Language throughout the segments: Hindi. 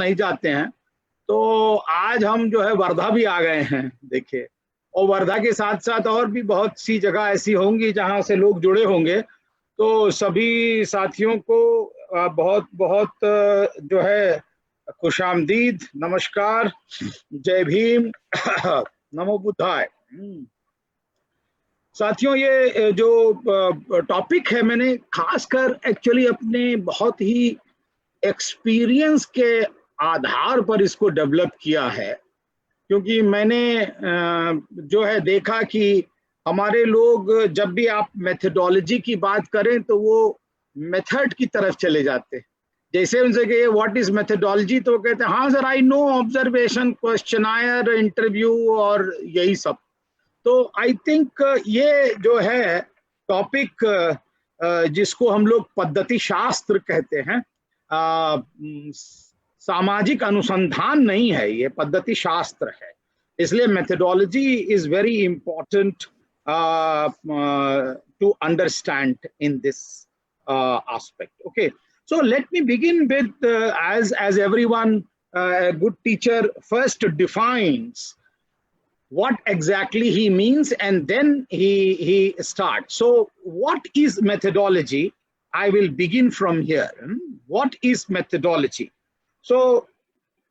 नहीं जाते हैं, तो आज हम जो है वर्धा भी आ गए हैं, देखिए। और वर्धा के साथ साथ और भी बहुत सी जगह ऐसी होंगी जहां से लोग जुड़े होंगे। तो सभी साथियों को बहुत बहुत जो है खुशामदीद, नमस्कार, जय भीम, नमो बुद्धाय। साथियों, ये जो टॉपिक है, मैंने खासकर एक्चुअली अपने बहुत ही एक्सपीरियंस के आधार पर इसको डेवलप किया है, क्योंकि मैंने जो है देखा कि हमारे लोग जब भी आप मेथडोलॉजी की बात करें तो वो मेथड की तरफ चले जाते हैं। जैसे उनसे कहिए व्हाट इज मेथडोलॉजी, तो वो कहते हैं हाँ sir, I know, observation, questionnaire, interview और यही सब। तो आई थिंक ये जो है टॉपिक जिसको हम लोग पद्धति शास्त्र कहते हैं, सामाजिक अनुसंधान नहीं है, ये पद्धति शास्त्र है। इसलिए methodology is very important to understand in this aspect. Okay, so let me begin with as everyone, a good teacher first defines what exactly he means, and then he starts. So what is methodology? I will begin from here. What is methodology? So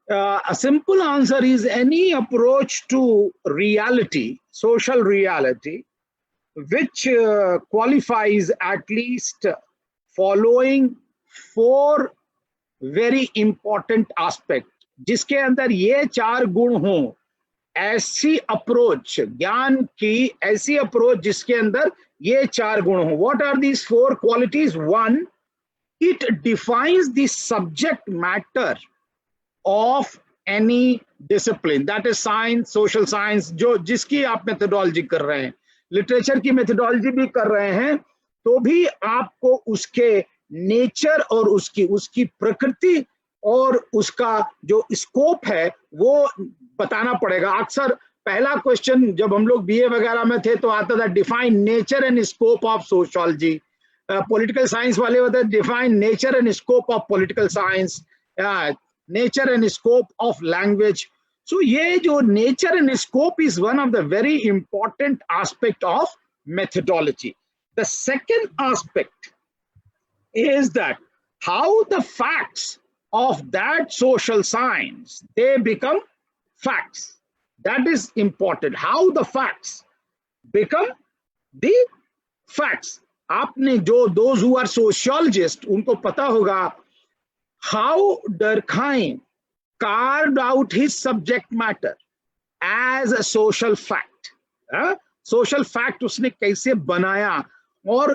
a simple answer is any approach to reality, social reality, which qualifies at least following 4 very important aspect, जिसके अंदर ये 4 गुण हों। ऐसी अप्रोच, ज्ञान की ऐसी अप्रोच जिसके अंदर ये 4 गुण हों। What are these 4 qualities? 1, it defines the subject matter of any discipline, that is science, social science, जो जिसकी आप मेथोडोलॉजी कर रहे हैं, लिटरेचर की मेथोडोलॉजी भी कर रहे हैं, तो भी आपको उसके नेचर और उसकी प्रकृति और उसका जो स्कोप है वो बताना पड़ेगा। अक्सर पहला क्वेश्चन जब हम लोग बीए वगैरह में थे तो आता था define nature and scope of sociology. Political science वाले होते हैं define nature and scope of political science, nature and scope of language. So ये जो nature and scope is one of the very important aspect of methodology. The second aspect is that how the facts of that social science, they become facts. That is important. How the facts become the facts. आपने जो those who are sociologists, उनको पता होगा how Durkheim carved out his subject matter as a social fact. Social fact उसने कैसे बनाया। और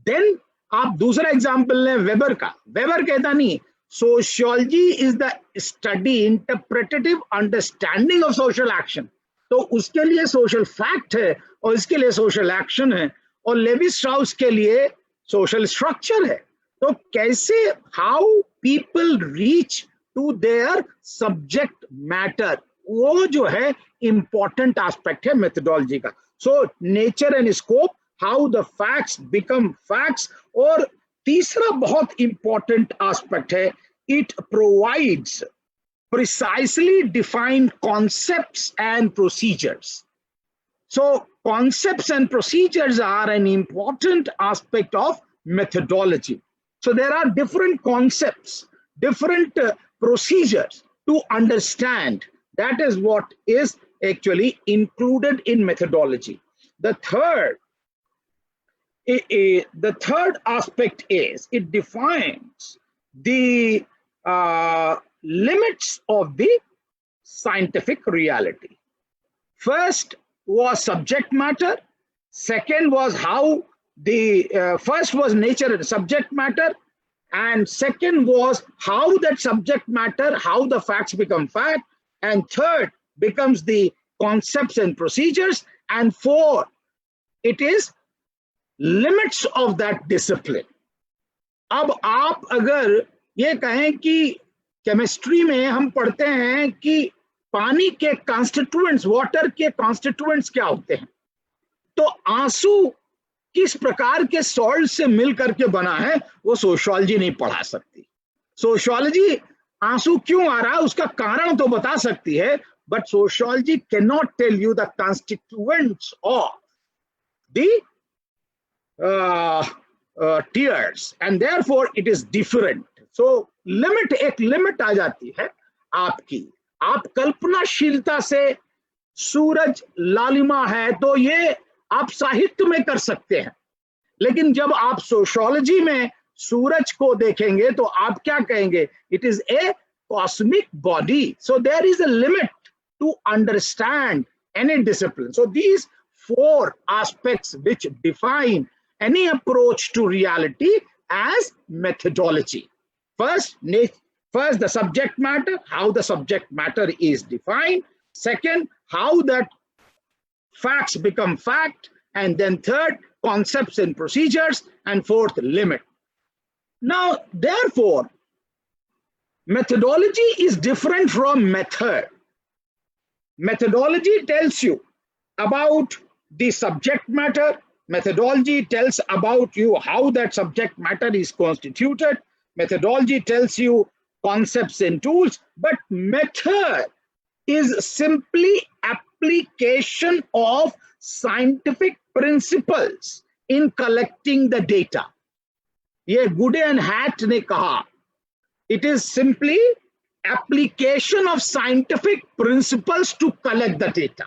देन आप दूसरा एग्जांपल लें वेबर का। वेबर कहता नहीं sociology is the study, interpretative understanding of social action, तो उसके लिए सोशल फैक्ट है और इसके लिए सोशल एक्शन है, और लेवी स्ट्राउस के लिए सोशल स्ट्रक्चर है। तो कैसे how people reach to their subject matter, वो जो है इंपॉर्टेंट एस्पेक्ट है मेथोडोलॉजी का। So nature and scope, how the facts become facts. और तीसरा बहुत इंपॉर्टेंट एस्पेक्ट है, it provides precisely defined concepts and procedures. So concepts and procedures are an important aspect of methodology. So there are different concepts, different procedures to understand. That is what is actually included in methodology. The third aspect is it defines the limits of the scientific reality. First was subject matter, second was how the first was nature and subject matter, and second was how that subject matter, how the facts become fact, and third becomes the concepts and procedures, and fourth it is limits of that discipline. अब आप अगर ये कहें कि केमिस्ट्री में हम पढ़ते हैं कि पानी के कॉन्स्टिट्यूएंट्स, वाटर के कॉन्स्टिट्यूएंट्स क्या होते हैं, तो आंसू किस प्रकार के सॉल्ट से मिल करके बना है वो सोशियोलॉजी नहीं पढ़ा सकती। सोशियोलॉजी आंसू क्यों आ रहा है उसका कारण तो बता सकती है, but sociology can not tell you the constituents of the tears, and therefore it is different. So limit, एक लिमिट आ जाती है आपकी। आप कल्पनाशीलता से सूरज लालिमा है तो ये आप साहित्य में कर सकते हैं, लेकिन जब आप सोशियोलॉजी में सूरज को देखेंगे तो आप क्या कहेंगे? It is a cosmic body. So there is a limit to understand any discipline. So these four aspects which define any approach to reality as methodology. First, the subject matter, how the subject matter is defined. Second, how that facts become fact. And then third, concepts and procedures. And fourth, limit. Now, therefore, methodology is different from method. Methodology tells you about the subject matter. Methodology tells about you how that subject matter is constituted. Methodology tells you concepts and tools, but method is simply application of scientific principles in collecting the data. ये गुडे एंड हैट ने कहा, it is simply application of scientific principles to collect the data.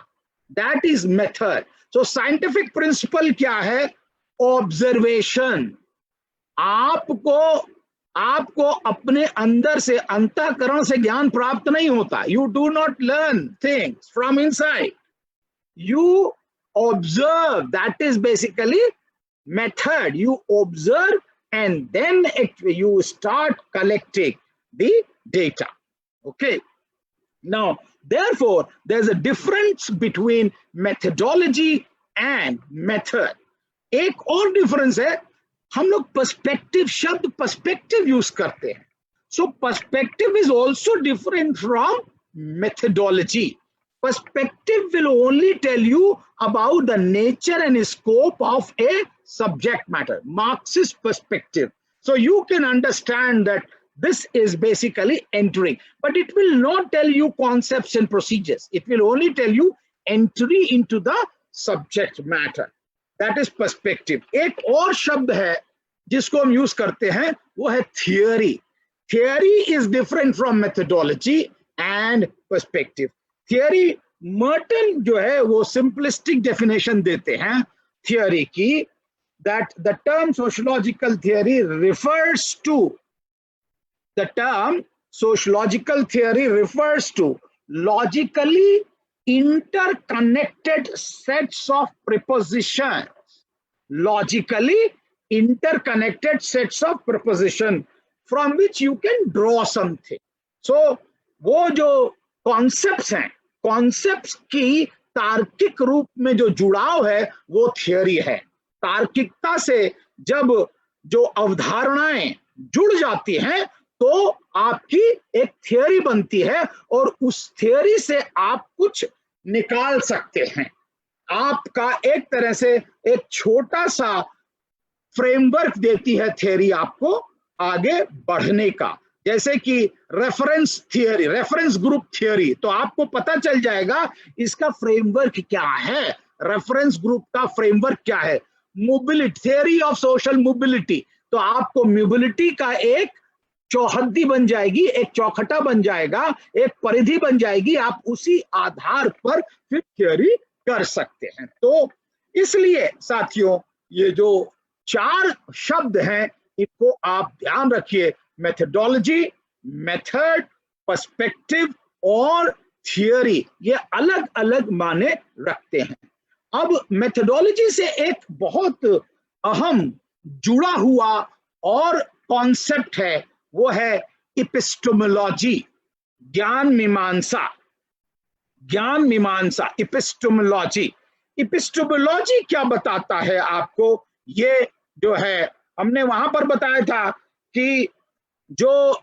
That is method. So scientific principle क्या है? Observation. आपको अपने अंदर से, अंतःकरण से ज्ञान प्राप्त नहीं होता. You do not learn things from inside. You observe. That is basically method. You observe and then you start collecting the data. Okay. Now, therefore, there's a difference between methodology and method. एक और डिफरेंस है, हम लोग पर्सपेक्टिव शब्द पर्सपेक्टिव यूज करते हैं. So perspective is also different from methodology. Perspective will only tell you about the nature and scope of a subject matter, Marxist perspective. So you can understand that this is basically entering, but it will not tell you concepts and procedures. It will only tell you entry into the subject matter. That is perspective. एक और शब्द है जिसको हम यूज करते हैं, वो है theory. Theory is different from methodology and perspective. Theory, Merton जो है वो simplistic definition देते हैं theory की, that the term sociological theory refers to, the term sociological theory refers to logically interconnected sets of prepositions. Logically interconnected sets of preposition from which you can draw something. So वो जो concepts हैं, concepts की तार्किक रूप में जो जुड़ाव है वो theory है. तार्किकता से जब जो अवधारणाएं जुड़ जाती हैं तो आपकी एक थियरी बनती है और उस थियरी से आप कुछ निकाल सकते हैं. आपका एक तरह से एक छोटा सा फ्रेमवर्क देती है थियरी आपको आगे बढ़ने का. जैसे कि reference theory, reference group theory, तो आपको पता चल जाएगा इसका फ्रेमवर्क क्या है, रेफरेंस ग्रुप का फ्रेमवर्क क्या है. Mobility, theory of social mobility, तो आपको मोबिलिटी का एक चौहद्दी बन जाएगी, एक चौखटा बन जाएगा, एक परिधि बन जाएगी. आप उसी आधार पर फिर थियरी कर सकते हैं. तो इसलिए साथियों, ये जो चार शब्द हैं इनको आप ध्यान रखिए, मेथोडोलॉजी, मेथड, पर्सपेक्टिव और थियरी, ये अलग अलग माने रखते हैं. अब मेथोडोलॉजी से एक बहुत अहम जुड़ा हुआ और कॉन्सेप्ट है, वो है एपिस्टेमोलॉजी, ज्ञान मीमांसा. ज्ञान मीमांसा, एपिस्टेमोलॉजी. एपिस्टेमोलॉजी क्या बताता है आपको? ये जो है हमने वहां पर बताया था कि जो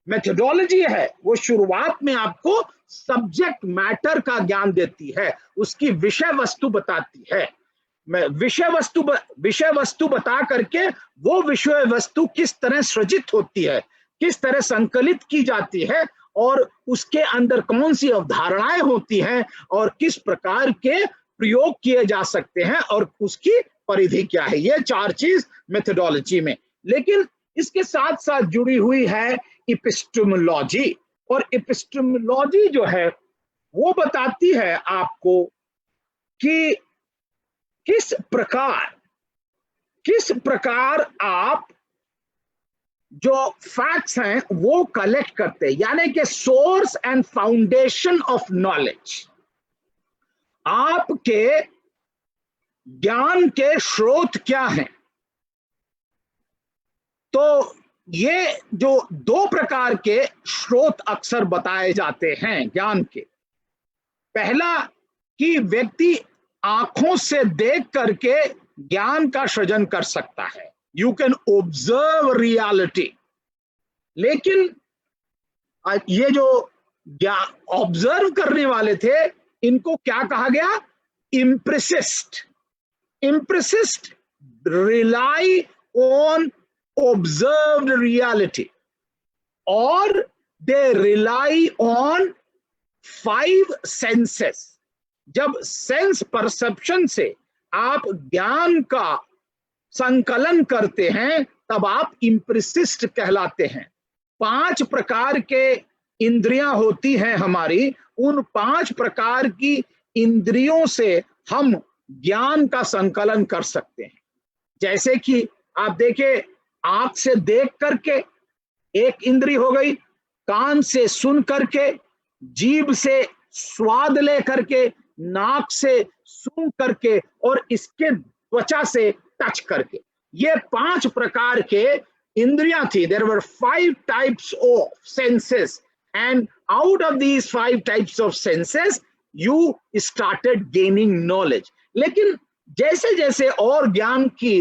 मेथोडोलॉजी है वो शुरुआत में आपको सब्जेक्ट मैटर का ज्ञान देती है, उसकी विषय वस्तु बताती है. विषय वस्तु बता करके वो विषय वस्तु किस तरह सृजित होती है, किस तरह संकलित की जाती है और उसके अंदर कौन सी अवधारणाएं होती हैं और किस प्रकार के प्रयोग किए जा सकते हैं और उसकी परिधि क्या है, ये 4 चीज मेथोडोलॉजी में। लेकिन इसके साथ साथ जुड़ी हुई है एपिस्टेमोलॉजी, और एपिस्टेमोलॉजी जो है वो बताती है आपको कि किस प्रकार आप जो फैक्ट्स हैं वो कलेक्ट करते हैं, यानी कि source and foundation of knowledge. आपके ज्ञान के स्रोत क्या हैं? तो ये जो 2 प्रकार के स्रोत अक्सर बताए जाते हैं ज्ञान के। पहला कि व्यक्ति आंखों से देख करके ज्ञान का सृजन कर सकता है, यू कैन ऑब्जर्व रियलिटी। लेकिन ये जो ऑब्जर्व करने वाले थे इनको क्या कहा गया? Empiricist. Empiricist rely on observed reality or they rely on 5 senses। जब सेंस परसेप्शन से आप ज्ञान का संकलन करते हैं तब आप इम्प्रेसिस्ट कहलाते हैं। 5 प्रकार के इंद्रियां होती हैं हमारी, उन 5 प्रकार की इंद्रियों से हम ज्ञान का संकलन कर सकते हैं। जैसे कि आप देखें, आंख से देख करके एक इंद्री हो गई, कान से सुन करके, जीभ से स्वाद ले करके, नाक से सूंघ करके और इसके त्वचा से टच करके, ये 5 प्रकार के इंद्रियां थी। There were 5 types of senses and out of these 5 types of senses you started gaining knowledge. लेकिन जैसे जैसे और ज्ञान की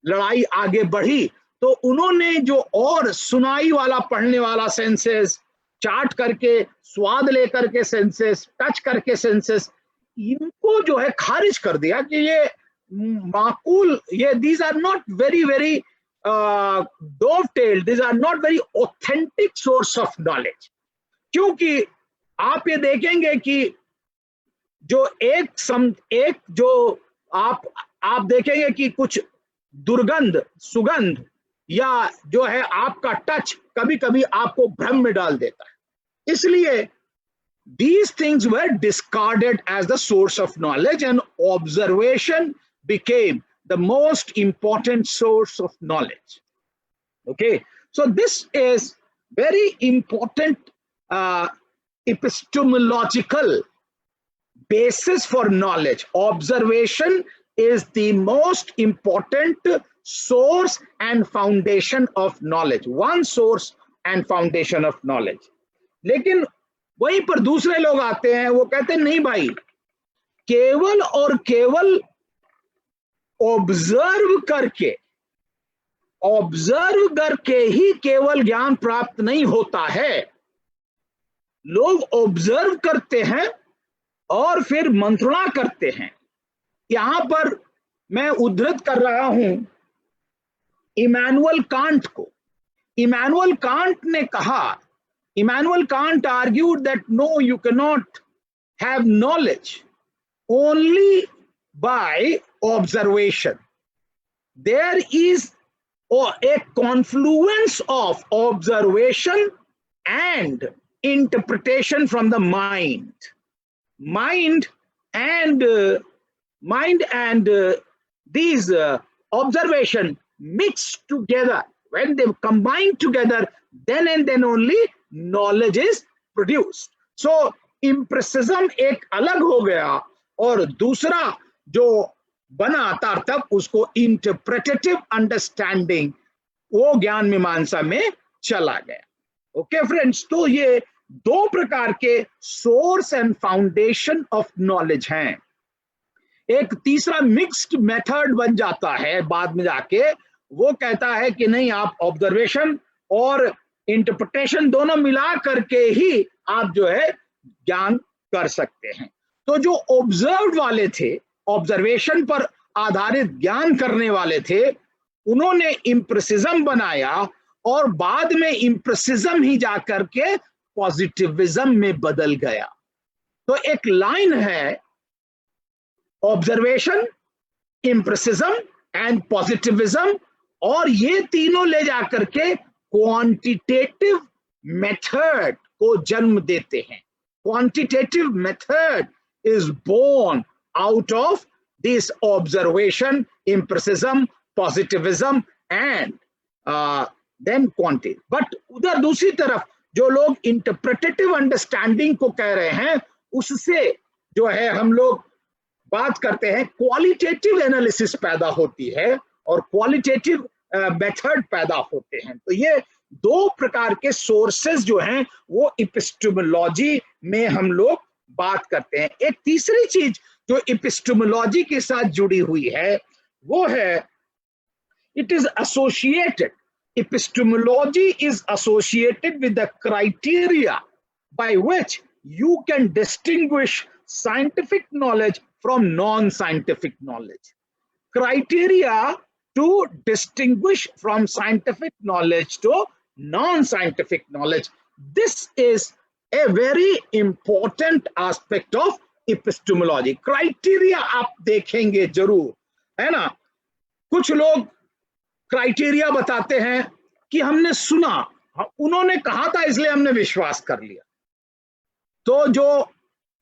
लड़ाई आगे बढ़ी तो उन्होंने जो और सुनाई वाला, पढ़ने वाला सेंसेस, चाट करके, स्वाद लेकर के सेंसेस, टच करके सेंसेस, इनको जो है खारिज कर दिया कि ये माकूल, ये these are not very very dovetailed, these are not very authentic source of knowledge। क्योंकि आप ये देखेंगे कि जो एक जो आप देखेंगे कि कुछ दुर्गंध, सुगंध या जो है आपका टच कभी कभी आपको भ्रम में डाल देता है। इसलिए these things were discarded as the source of knowledge and observation became the most important source of knowledge। Okay, so this is very important epistemological basis for knowledge. Observation is the most important source and foundation of knowledge, one source and foundation of knowledge। लेकिन वहीं पर दूसरे लोग आते हैं, वो कहते हैं नहीं भाई, केवल और केवल ऑब्जर्व करके ही केवल ज्ञान प्राप्त नहीं होता है। लोग ऑब्जर्व करते हैं और फिर मंत्रणा करते हैं। यहां पर मैं उद्धृत कर रहा हूं इमैनुअल कांट को। इमैनुअल कांट ने कहा, Immanuel Kant argued that no, you cannot have knowledge only by observation. There is a confluence of observation and interpretation from the mind. Mind and these observation mixed together. When they combine together, then and then only knowledge is produced। So impressism एक अलग हो गया और दूसरा जो बना तब उसको इंटरप्रेटेटिव अंडरस्टैंडिंग, वो ज्ञान मीमांसा में चला गया। ओके फ्रेंड्स, तो ये 2 प्रकार के source and foundation of knowledge हैं। एक तीसरा मिक्स्ड मेथड बन जाता है बाद में जाके, वो कहता है कि नहीं, आप ऑब्जर्वेशन और इंटरप्रिटेशन दोनों मिला करके ही आप जो है ज्ञान कर सकते हैं। तो जो ऑब्जर्व वाले थे, ऑब्जर्वेशन पर आधारित ज्ञान करने वाले थे, उन्होंने इम्प्रेसिज्म बनाया और बाद में इम्प्रेसिज्म ही जाकर के पॉजिटिविज्म में बदल गया। तो एक लाइन है, ऑब्जर्वेशन, इम्प्रेसिज्म एंड पॉजिटिविज्म, और ये तीनों ले जाकर के क्वांटिटेटिव मेथड को जन्म देते हैं। Quantitative method is born out of this observation, impressism, positivism and then quantity. But उधर दूसरी तरफ जो लोग इंटरप्रेटेटिव अंडरस्टैंडिंग को कह रहे हैं, उससे जो है हम लोग बात करते हैं क्वालिटेटिव एनालिसिस पैदा होती है और क्वालिटेटिव मेथड पैदा होते हैं। तो ये दो प्रकार के सोर्सेस जो हैं वो एपिस्टेमोलॉजी में हम लोग बात करते हैं। एक तीसरी चीज जो एपिस्टेमोलॉजी के साथ जुड़ी हुई है वो है, it is associated, epistemology is associated with the criteria by which you can distinguish scientific knowledge from non-scientific knowledge. Criteria to distinguish from scientific knowledge to non-scientific knowledge. This is a very important aspect of epistemology. Criteria आप देखेंगे जरूर, है ना। कुछ लोग क्राइटेरिया बताते हैं कि हमने सुना, उन्होंने कहा था इसलिए हमने विश्वास कर लिया। तो जो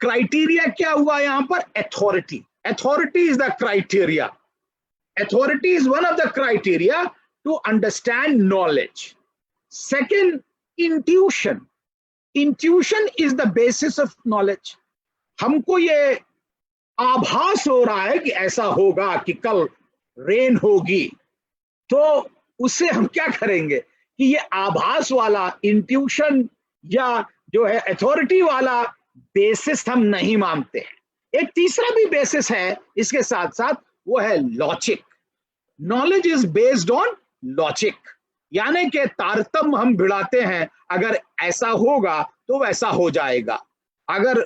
क्राइटेरिया क्या हुआ यहां पर, authority. Authority is the criteria. Authority is one of the criteria to understand knowledge. Second, intuition. Intuition is the basis of knowledge. हमको ये आभास हो रहा है कि ऐसा होगा, कि कल रेन होगी, तो उससे हम क्या करेंगे कि ये आभास वाला इंट्यूशन या जो है अथॉरिटी वाला बेसिस हम नहीं मानते हैं। एक तीसरा भी बेसिस है इसके साथ साथ, वो है logic. Knowledge is based on logic, यानी कि तारतम्य हम भिड़ाते हैं, अगर ऐसा होगा तो वैसा हो जाएगा। अगर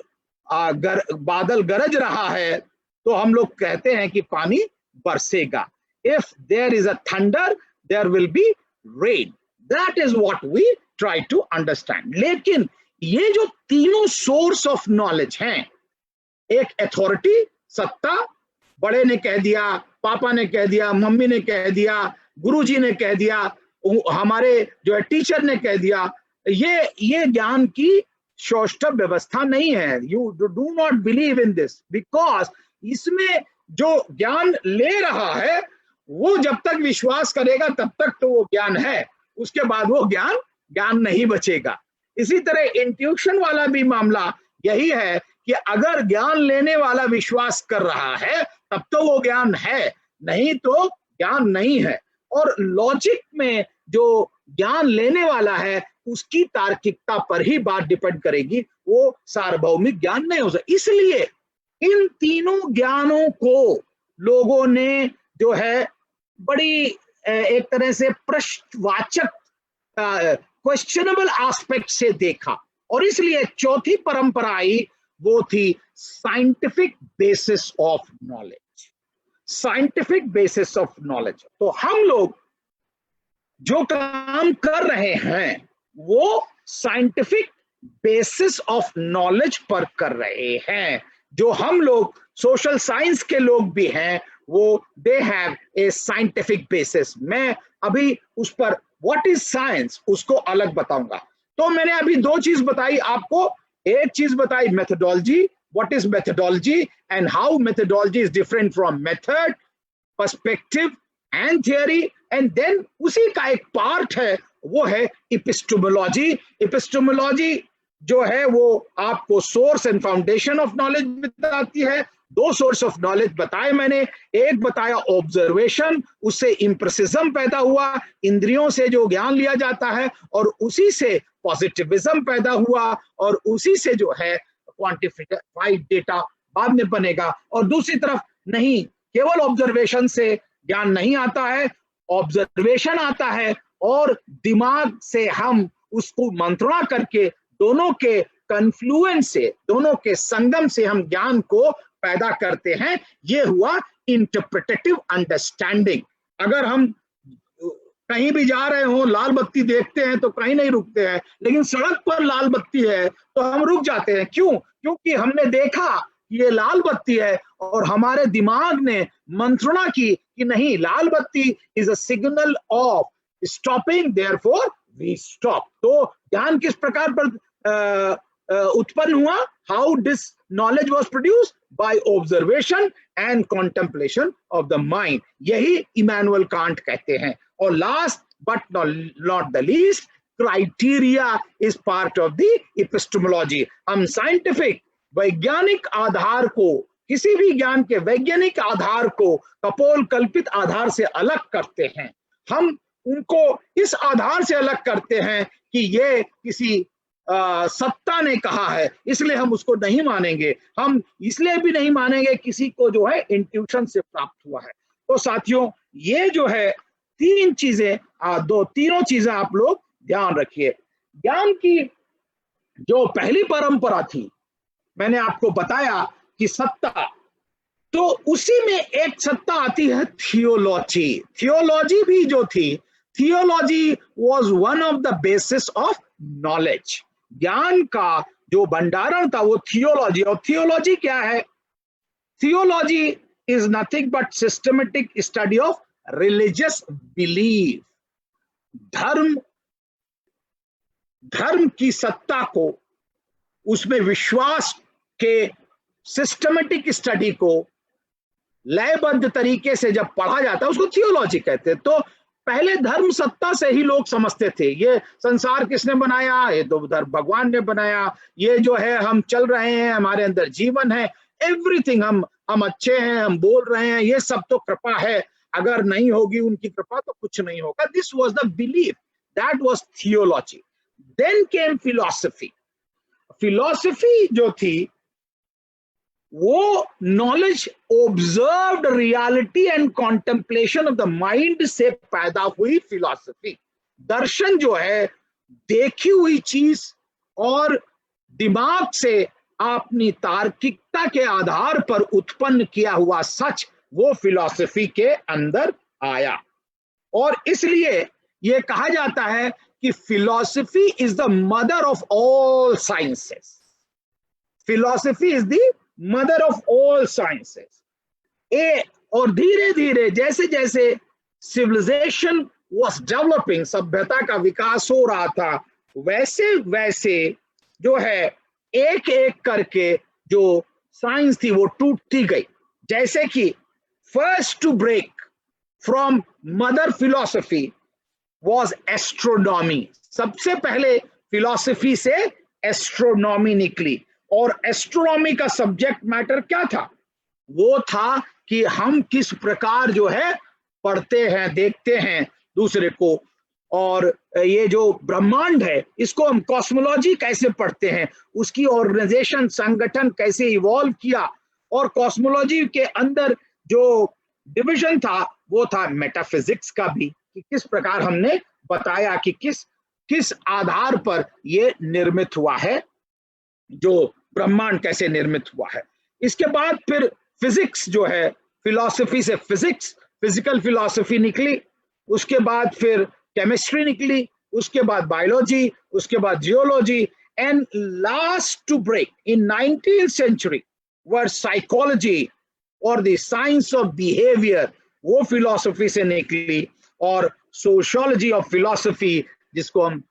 बादल गरज रहा है तो हम लोग कहते हैं कि पानी बरसेगा। If there is a thunder, there will be rain. That is what we try to understand. लेकिन ये जो तीनों सोर्स ऑफ नॉलेज हैं, एक अथॉरिटी, सत्ता, बड़े ने कह दिया, पापा ने कह दिया, मम्मी ने कह दिया, गुरुजी ने कह दिया, हमारे जो है टीचर ने कह दिया, ये ज्ञान की सौष्ठव व्यवस्था नहीं है। You do not believe in this, because इसमें जो ज्ञान ले रहा है वो जब तक विश्वास करेगा तब तक तो वो ज्ञान है, उसके बाद वो ज्ञान नहीं बचेगा। इसी तरह इंट्यूशन वाला भी मामला यही है कि अगर ज्ञान लेने वाला विश्वास कर रहा है तब तो वो ज्ञान है, नहीं तो ज्ञान नहीं है। और लॉजिक में जो ज्ञान लेने वाला है उसकी तार्किकता पर ही बात डिपेंड करेगी, वो सार्वभौमिक ज्ञान नहीं हो सकता। इसलिए इन तीनों ज्ञानों को लोगों ने जो है बड़ी एक तरह से प्रश्नवाचक, क्वेश्चनेबल एस्पेक्ट से देखा, और इसलिए चौथी परंपरा आई, वो थी scientific basis of knowledge. Scientific basis of knowledge. तो हम लोग जो काम कर रहे हैं वो साइंटिफिक बेसिस ऑफ नॉलेज पर कर रहे हैं। जो हम लोग सोशल साइंस के लोग भी हैं, वो they have a scientific basis. मैं अभी उस पर व्हाट इज साइंस उसको अलग बताऊंगा। तो मैंने अभी दो चीज बताई आपको, एक चीज बताई methodology, what is methodology and how methodology is different from method, perspective and theory, and then उसी का एक पार्ट है वो है एपिस्टेमोलॉजी। एपिस्टेमोलॉजी जो है वो आपको source and foundation of knowledge बताती है। दो सोर्स ऑफ नॉलेज बताए मैंने, एक बताया ऑब्जर्वेशन, उससे इम्प्रेसिज्म पैदा हुआ, इंद्रियों से जो ज्ञान लिया जाता है, और उसी से पॉजिटिविज्म पैदा हुआ, और उसी से जो है क्वांटिफाइड डेटा बाद में बनेगा। और दूसरी तरफ नहीं, केवल ऑब्जर्वेशन से ज्ञान नहीं आता है, ऑब्जर्वेशन आता है और दिमाग से हम उसको मंत्रणा करके दोनों के कन्फ्लुएंस से, दोनों के संगम से हम ज्ञान को पैदा करते हैं। ये हुआ इंटरप्रेटेटिव अंडरस्टैंडिंग। अगर हम कहीं भी जा रहे हो, लाल बत्ती देखते हैं तो कहीं नहीं रुकते हैं, लेकिन सड़क पर लाल बत्ती है तो हम रुक जाते हैं। क्यों? क्योंकि हमने देखा कि ये लाल बत्ती है और हमारे दिमाग ने मंत्रणा की कि नहीं, लाल बत्ती is a signal of stopping, therefore we stop. तो ज्ञान किस प्रकार पर उत्पन्न हुआ? How this knowledge was produced? By observation and contemplation of the mind. यही इमैनुअल कांट कहते हैं। और last but not the least, criteria is part of the epistemology. हम साइंटिफिक वैज्ञानिक आधार को, किसी भी ज्ञान के वैज्ञानिक आधार को कपोल कल्पित आधार से अलग करते हैं। हम उनको इस आधार से अलग करते हैं कि ये किसी सत्ता ने कहा है, इसलिए हम उसको नहीं मानेंगे। हम इसलिए भी नहीं मानेंगे किसी को जो है इंट्यूशन से प्राप्त हुआ है। तो साथियों, ये जो है तीन चीजें, तीनों चीजें आप लोग ध्यान रखिए। ज्ञान की जो पहली परंपरा थी, मैंने आपको बताया कि सत्ता, तो उसी में एक सत्ता आती है थियोलॉजी। थियोलॉजी भी जो थी, theology was one of the basis of knowledge. ज्ञान का जो भंडारण था वो थियोलॉजी। और थियोलॉजी क्या है? Theology is nothing but systematic study of religious belief. धर्म की सत्ता को, उसमें विश्वास के सिस्टमेटिक स्टडी को लयबद्ध तरीके से जब पढ़ा जाता है उसको थियोलॉजी कहते हैं। तो पहले धर्म सत्ता से ही लोग समझते थे, ये संसार किसने बनाया? ये तो धर्म भगवान ने बनाया। ये जो है हम चल रहे हैं, हमारे अंदर जीवन है, एवरीथिंग, हम अच्छे हैं, हम बोल रहे हैं, ये सब तो कृपा है। अगर नहीं होगी उनकी कृपा तो कुछ नहीं होगा। This was the belief, that was theology. Then came philosophy. Philosophy जो थी वो knowledge, observed reality and contemplation of the mind से पैदा हुई फिलॉसफी। दर्शन जो है देखी हुई चीज और दिमाग से अपनी तार्किकता के आधार पर उत्पन्न किया हुआ सच, वो फिलॉसफी के अंदर आया। और इसलिए ये कहा जाता है कि philosophy is the mother of all sciences. Philosophy is the mother of all sciences. और धीरे धीरे जैसे जैसे सिविलाइजेशन वाज डेवलपिंग, सभ्यता का विकास हो रहा था, वैसे वैसे जो है एक एक करके जो साइंस थी वो टूटती गई। जैसे कि first to break from mother philosophy was astronomy. सबसे पहले फिलॉसफी से एस्ट्रोनॉमी निकली। और एस्ट्रोनॉमी का सब्जेक्ट मैटर क्या था? वो था कि हम किस प्रकार जो है पढ़ते हैं, देखते हैं दूसरे को, और ये जो ब्रह्मांड है इसको हम कॉस्मोलॉजी कैसे पढ़ते हैं, उसकी ऑर्गेनाइजेशन, संगठन कैसे इवॉल्व किया। और कॉस्मोलॉजी के अंदर जो डिवीजन था वो था मेटाफिजिक्स का भी, कि किस प्रकार हमने बताया कि किस आधार पर ये निर्मित हुआ है, जो ब्रह्मांड कैसे निर्मित हुआ है। इसके बाद फिर फिजिक्स जो है, फिलॉसफी से फिजिक्स, फिजिकल फिलॉसफी निकली। उसके बाद फिर केमिस्ट्री निकली, उसके बाद बायोलॉजी, उसके बाद geology, and last to break in 19th century were psychology और द साइंस ऑफ बिहेवियर, वो फिलॉसफी से निकली। और सोशियोलॉजी ऑफ फिलॉसफी, जिसको हम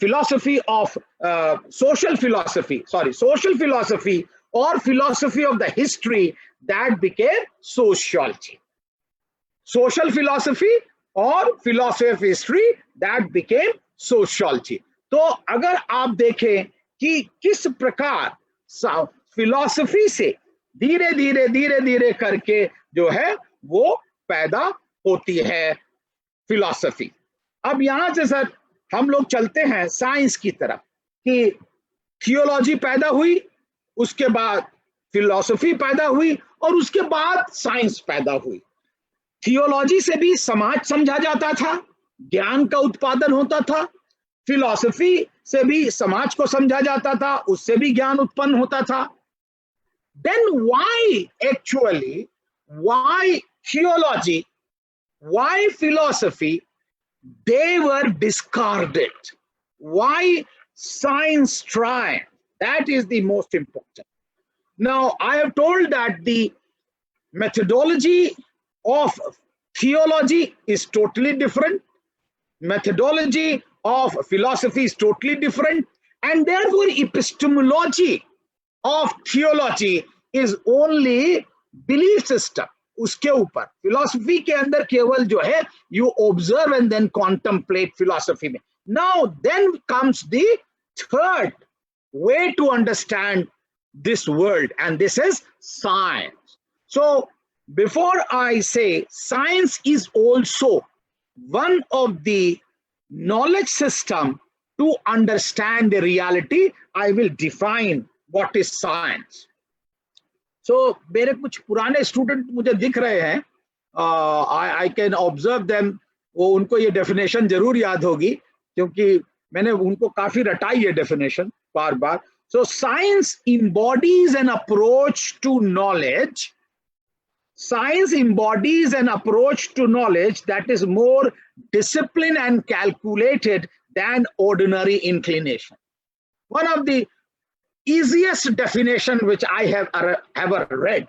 philosophy of social philosophy or philosophy of the history, that became sociology. Social philosophy or philosophy of history, that became sociology. तो अगर आप देखें कि किस प्रकार फिलॉसफी से धीरे धीरे करके जो है वो पैदा होती है फिलॉसफी। अब यहां से सर हम लोग चलते हैं साइंस की तरफ, कि थियोलॉजी पैदा हुई, उसके बाद फिलॉसफी पैदा हुई, और उसके बाद साइंस पैदा हुई। थियोलॉजी से भी समाज समझा जाता था, ज्ञान का उत्पादन होता था। फिलॉसफी से भी समाज को समझा जाता था, उससे भी ज्ञान उत्पन्न होता था। Then why theology, why philosophy, they were discarded. Why science triumphed? That is the most important. Now, I have told that the methodology of theology is totally different. Methodology of philosophy is totally different. And therefore, epistemology of theology is only belief system. उसके ऊपर philosophy के अंदर केवल जो है you observe and then contemplate philosophy में. Now then comes the third way to understand this world, and this is science. So before I say, science is also one of the knowledge system to understand the reality. I will define what is science. So मेरे कुछ पुराने स्टूडेंट मुझे दिख रहे हैं, I can observe them, वो उनको ये डेफिनेशन जरूर याद होगी क्योंकि मैंने उनको काफी रटाई है definition bar bar. So science embodies an approach to knowledge. Science embodies an approach to knowledge that is more disciplined and calculated than ordinary inclination. One of the easiest definition which I have ever read,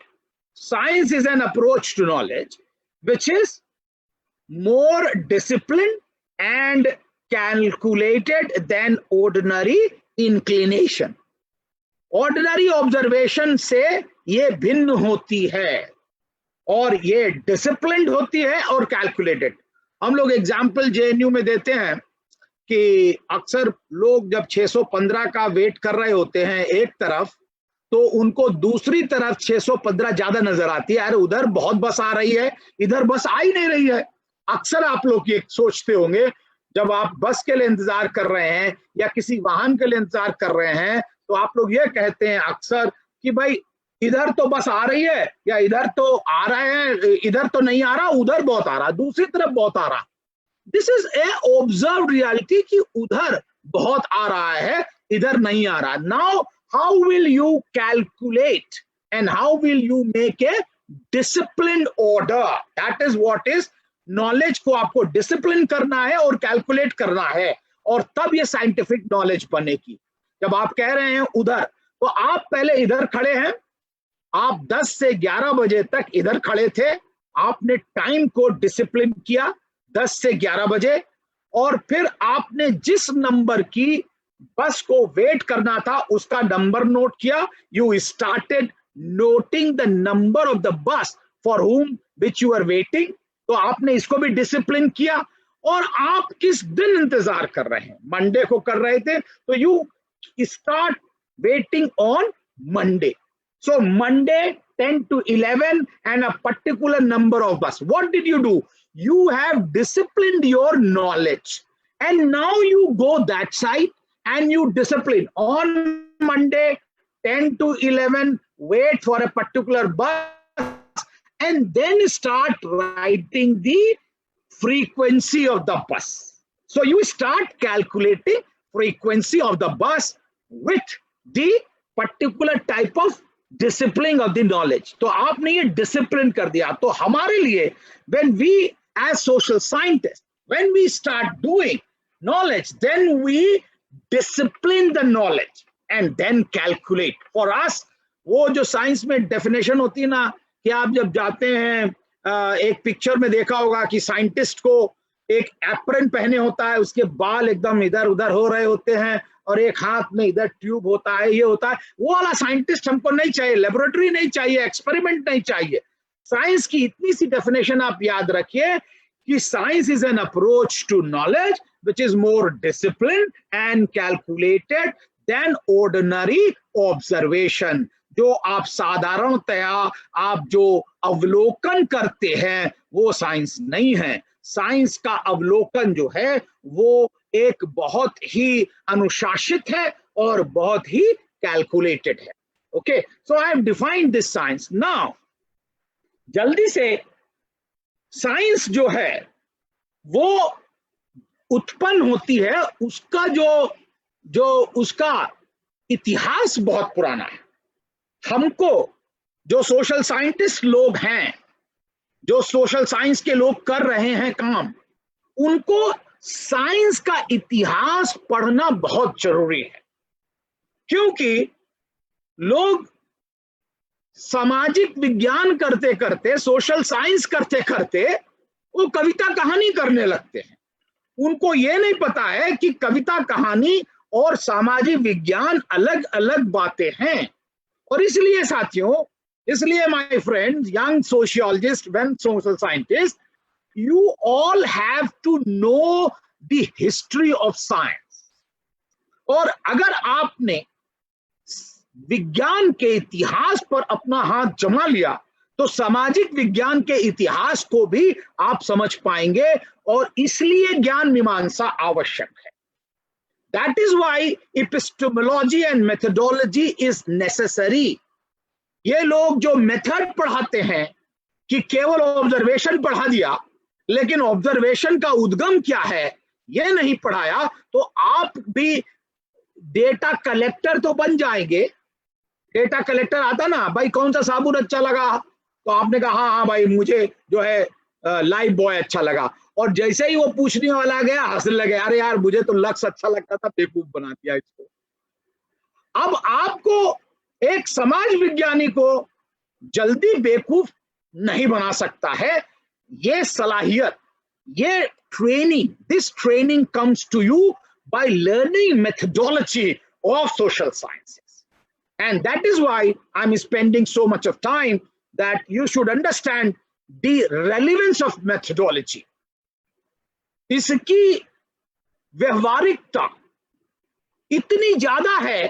science is an approach to knowledge which is more disciplined and calculated than ordinary inclination. Ordinary observation से ये भिन्न होती है और ये डिसिप्लिन्ड होती है और कैलकुलेटेड. हम लोग एग्जाम्पल जेएनयू में देते हैं कि अक्सर लोग जब 615 का वेट कर रहे होते हैं एक तरफ, तो उनको दूसरी तरफ 615 ज्यादा नजर आती है. अरे उधर बहुत बस आ रही है, इधर बस आ ही नहीं रही है. अक्सर आप लोग ये सोचते होंगे जब आप बस के लिए इंतजार कर रहे हैं या किसी वाहन के लिए इंतजार कर रहे हैं, तो आप लोग ये कहते हैं अक्सर कि भाई इधर तो बस आ रही है या इधर तो आ रहा है, इधर तो नहीं आ रहा, उधर बहुत आ रहा, दूसरी तरफ बहुत आ रहा. This is a observed reality कि उधर बहुत आ रहा है, इधर नहीं आ रहा. Now how will you calculate and how will you make a disciplined order? That is what is knowledge को आपको डिसिप्लिन करना है और कैलकुलेट करना है, और तब ये साइंटिफिक नॉलेज बनेगी. जब आप कह रहे हैं उधर, तो आप पहले इधर खड़े हैं, आप 10 से 11 बजे तक इधर खड़े थे, आपने टाइम को डिसिप्लिन किया 10 से 11 बजे, और फिर आपने जिस नंबर की बस को वेट करना था उसका नंबर नोट किया. You started noting the number of the bus for whom which you are waiting. तो आपने इसको भी डिसिप्लिन किया. और आप किस दिन इंतजार कर रहे हैं? मंडे को कर रहे थे, तो you start waiting on Monday. So Monday 10 to 11 and a particular number of bus. What did you do? You have disciplined your knowledge, and now you go that side and you discipline on Monday 10 to 11, wait for a particular bus, and then start writing the frequency of the bus. So you start calculating frequency of the bus with the particular type of discipline of the knowledge. तो आपने ये discipline कर दिया. तो हमारे लिए, when we as social scientists, when we start doing knowledge, then we discipline the knowledge and then calculate. For us, वो जो साइंस में डेफिनेशन होती है ना, कि आप जब जाते हैं, एक पिक्चर में देखा होगा कि साइंटिस्ट को एक एप्रन पहने होता है, उसके बाल एकदम इधर उधर हो रहे होते हैं और एक हाथ में इधर ट्यूब होता है, ये होता है. वो वाला साइंटिस्ट हमको नहीं चाहिए, लेबोरेटरी नहीं चाहिए, एक्सपेरिमेंट नहीं चाहिए. साइंस की इतनी सी डेफिनेशन आप याद रखिए कि science is an approach to knowledge which is more disciplined and calculated than ordinary observation. जो आप साधारणतया आप जो अवलोकन करते हैं वो साइंस नहीं है. साइंस का अवलोकन जो है वो एक बहुत ही अनुशासित है और बहुत ही कैलकुलेटेड है. Okay, so I have defined this science. Now जल्दी से, साइंस जो है वो उत्पन्न होती है, उसका जो उसका इतिहास बहुत पुराना है. हमको जो सोशल साइंटिस्ट लोग हैं, जो सोशल साइंस के लोग कर रहे हैं काम, उनको साइंस का इतिहास पढ़ना बहुत जरूरी है, क्योंकि लोग सामाजिक विज्ञान करते करते, सोशल साइंस करते करते वो कविता कहानी करने लगते हैं। उनको ये नहीं पता है कि कविता कहानी और सामाजिक विज्ञान अलग अलग बातें हैं। और इसलिए साथियों, इसलिए my friends, young sociologist and social scientist, you all have to know the history of science. और अगर आपने विज्ञान के इतिहास पर अपना हाथ जमा लिया तो सामाजिक विज्ञान के इतिहास को भी आप समझ पाएंगे, और इसलिए ज्ञान मीमांसा आवश्यक है। That is why epistemology and methodology is necessary. ये लोग जो मेथड पढ़ाते हैं कि केवल ऑब्जर्वेशन पढ़ा दिया, लेकिन ऑब्जर्वेशन का उद्गम क्या है ये नहीं पढ़ाया, तो आप भी डेटा कलेक्टर तो बन जाएंगे। डेटा कलेक्टर आता ना, भाई कौन सा साबुन अच्छा लगा, तो आपने कहा हाँ भाई मुझे जो है लाइफ बॉय अच्छा लगा, और जैसे ही वो पूछने वाला गया हंसने लगे, अरे यार मुझे तो लक्स अच्छा लगता था, बेवकूफ बना दिया इसको। अब आपको एक समाज विज्ञानी को जल्दी बेवकूफ नहीं बना सकता है। ये सलाहियत, ये training, this training comes to you by learning methodology of social sciences. And that is why I'm spending so much of time that you should understand the relevance of methodology. इसकी व्यवहारिकता इतनी ज्यादा है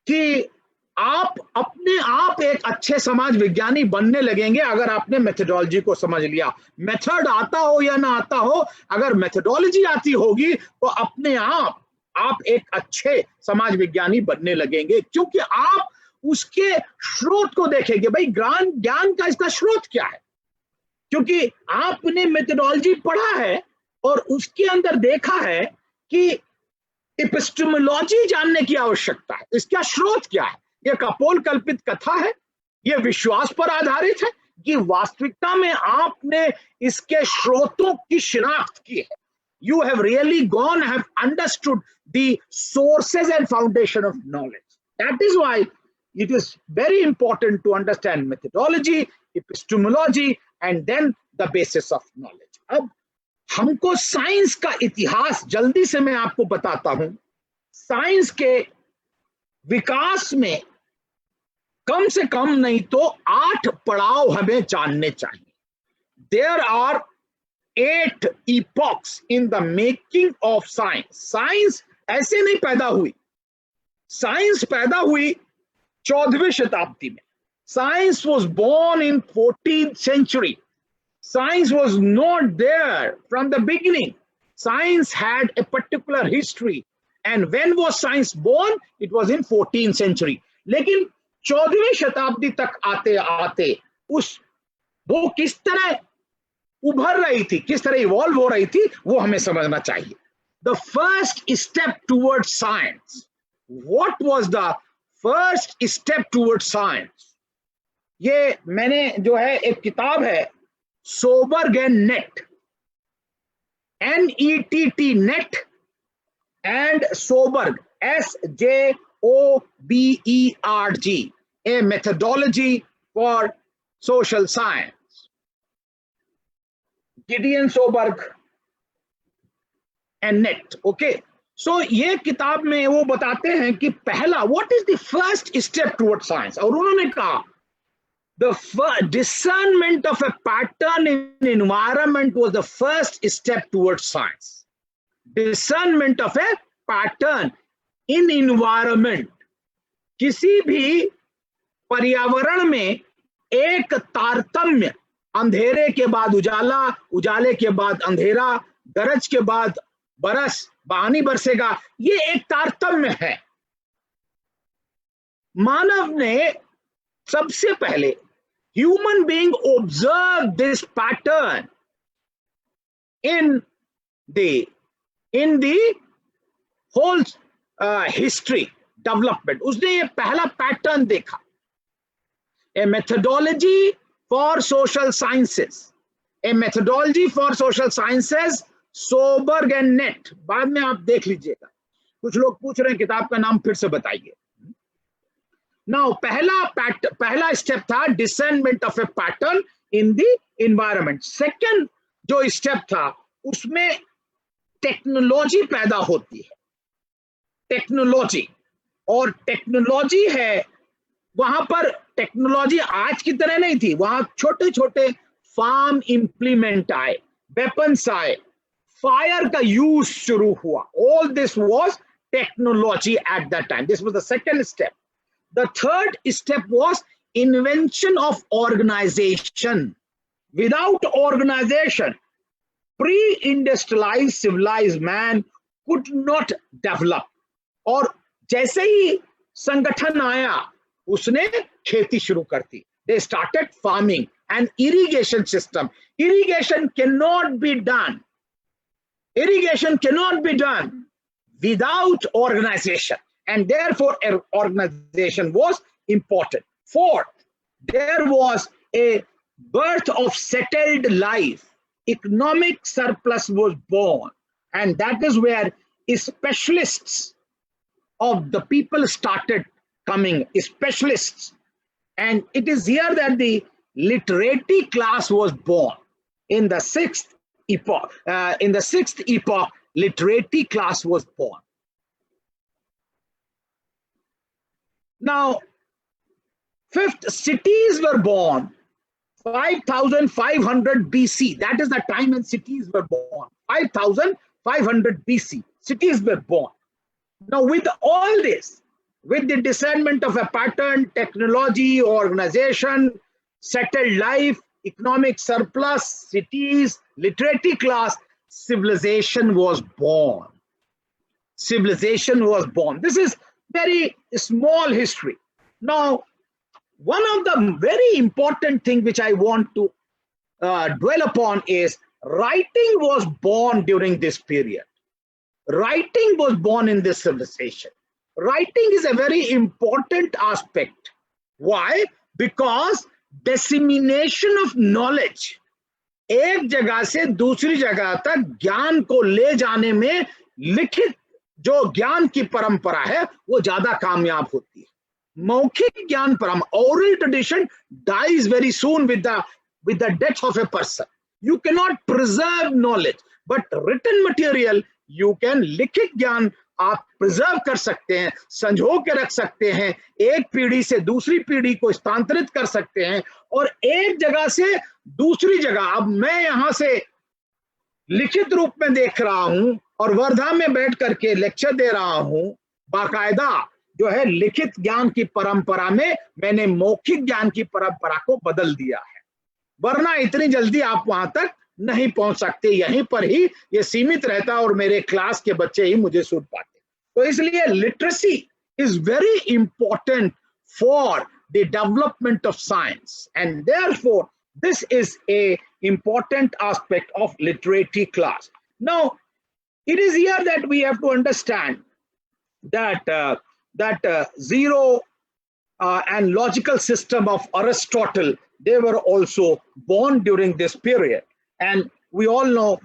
कि आप अपने आप एक अच्छे समाज विज्ञानी बनने लगेंगे अगर आपने मेथोडोलॉजी को समझ लिया। मेथड आता हो या ना आता हो, अगर मेथोडोलॉजी आती होगी तो अपने आप एक अच्छे समाज विज्ञानी बनने लगेंगे, क्योंकि आप उसके स्रोत को देखेंगे। भाई ज्ञान का इसका स्रोत क्या है, क्योंकि आपने मेथोडोलॉजी पढ़ा है और उसके अंदर देखा है कि एपिस्टेमोलॉजी जानने की आवश्यकता है। इसका स्रोत क्या है? ये कपोल कल्पित कथा है, ये विश्वास पर आधारित है, कि वास्तविकता में आपने इसके स्रोतों की शिनाख्त की है। You have really gone, have understood the sources and foundation of knowledge. That is why it is very important to understand methodology, epistemology, and then the basis of knowledge. अब हमको साइंस का इतिहास जल्दी से मैं आपको बताता हूं। साइंस के विकास में कम से कम नहीं तो 8 पड़ाव हमें जानने चाहिए। There are 8 epochs in the making of science. Science ऐसे नहीं पैदा हुई, साइंस पैदा हुई 14वीं शताब्दी में। Science was born in 14th century. Science was not there from the beginning. Science had a particular history. And when was science born? It was in 14th century. लेकिन 14वीं शताब्दी तक आते आते वो किस तरह उभर रही थी, किस तरह इवॉल्व हो रही थी, वो हमें समझना चाहिए। The first step towards science. What was the first step towards science? ये मैंने जो है एक किताब है Sjoberg and Nett, NETT Nett and Soberg, SJOBERG, a methodology for social science. Gideon Soberg and Net. Okay, so ये किताब में वो बताते हैं कि पहला, what is the first step towards science? और उन्होंने कहा the discernment of a pattern in environment was the first step towards science. Discernment of a pattern in environment. किसी भी पर्यावरण में एक तारतम्य, अंधेरे के बाद उजाला, उजाले के बाद अंधेरा, गरज के बाद बरस, पानी बरसेगा, ये एक तारतम्य है। मानव ने सबसे पहले, human being observed this pattern in the whole history development. उसने ये पहला पैटर्न देखा। A methodology for social sciences. A methodology for social sciences, Sjoberg and Nett, बाद में आप देख लीजिएगा। कुछ लोग पूछ रहे हैं किताब का नाम फिर से बताइए। नाउ पहला स्टेप था discernment of a pattern in the environment. Second जो स्टेप था उसमें टेक्नोलॉजी पैदा होती है, टेक्नोलॉजी, और टेक्नोलॉजी है वहां पर टेक्नोलॉजी आज की तरह नहीं थी, वहां छोटे छोटे फार्म इंप्लीमेंट आए, वेपन्स आए, फायर का यूज शुरू हुआ। All this was technology at that time. This was the second step. The third step was invention of organisation. Without organisation pre-industrialized civilized man could not develop। और जैसे ही संगठन आया उसने खेती शुरू कर दी। They started farming and irrigation system. Irrigation cannot be done without organization, and therefore organization was important. Fourth, there was a birth of settled life. Economic surplus was born, and that is where specialists of the people started coming, specialists. And it is here that the literati class was born. In the sixth epoch, literati class was born. Now, fifth, cities were born 5500 BC. That is the time when cities were born. 5500 BC, cities were born. Now, with all this, with the descendant of a pattern, technology, organization, settled life, economic surplus, cities, literati class, civilization was born. Civilization was born. This is very small history. Now, one of the very important thing which I want to dwell upon is writing was born during this period. Writing was born in this civilization. Writing is a very important aspect. Why? Because dissemination of knowledge, एक जगह से दूसरी जगह तक ज्ञान को ले जाने में लिखित जो ज्ञान की परंपरा है वो ज्यादा कामयाब होती है। मौखिक ज्ञान परंपरा, oral tradition dies very soon with the death of a person. You cannot preserve knowledge, but written material you can, लिखित ज्ञान आप प्रिजर्व कर सकते हैं, संजो के रख सकते हैं, एक पीढ़ी से दूसरी पीढ़ी को स्थानांतरित कर सकते हैं, और एक जगह से दूसरी जगह। अब मैं यहां से लिखित रूप में देख रहा हूं और वर्धा में बैठ करके लेक्चर दे रहा हूं, बाकायदा जो है लिखित ज्ञान की परंपरा में मैंने मौखिक ज्ञान की परंपरा को बदल दिया है, वरना इतनी जल्दी आप वहां तक नहीं पहुंच सकते, यहीं पर ही ये सीमित रहता और मेरे क्लास के बच्चे ही मुझे सुन पाते। तो इसलिए literacy is very important for the development of science, and therefore this is a important aspect of literati class. Now, it is here that we have to understand that zero and logical system of Aristotle, they were also born during this period. And we all know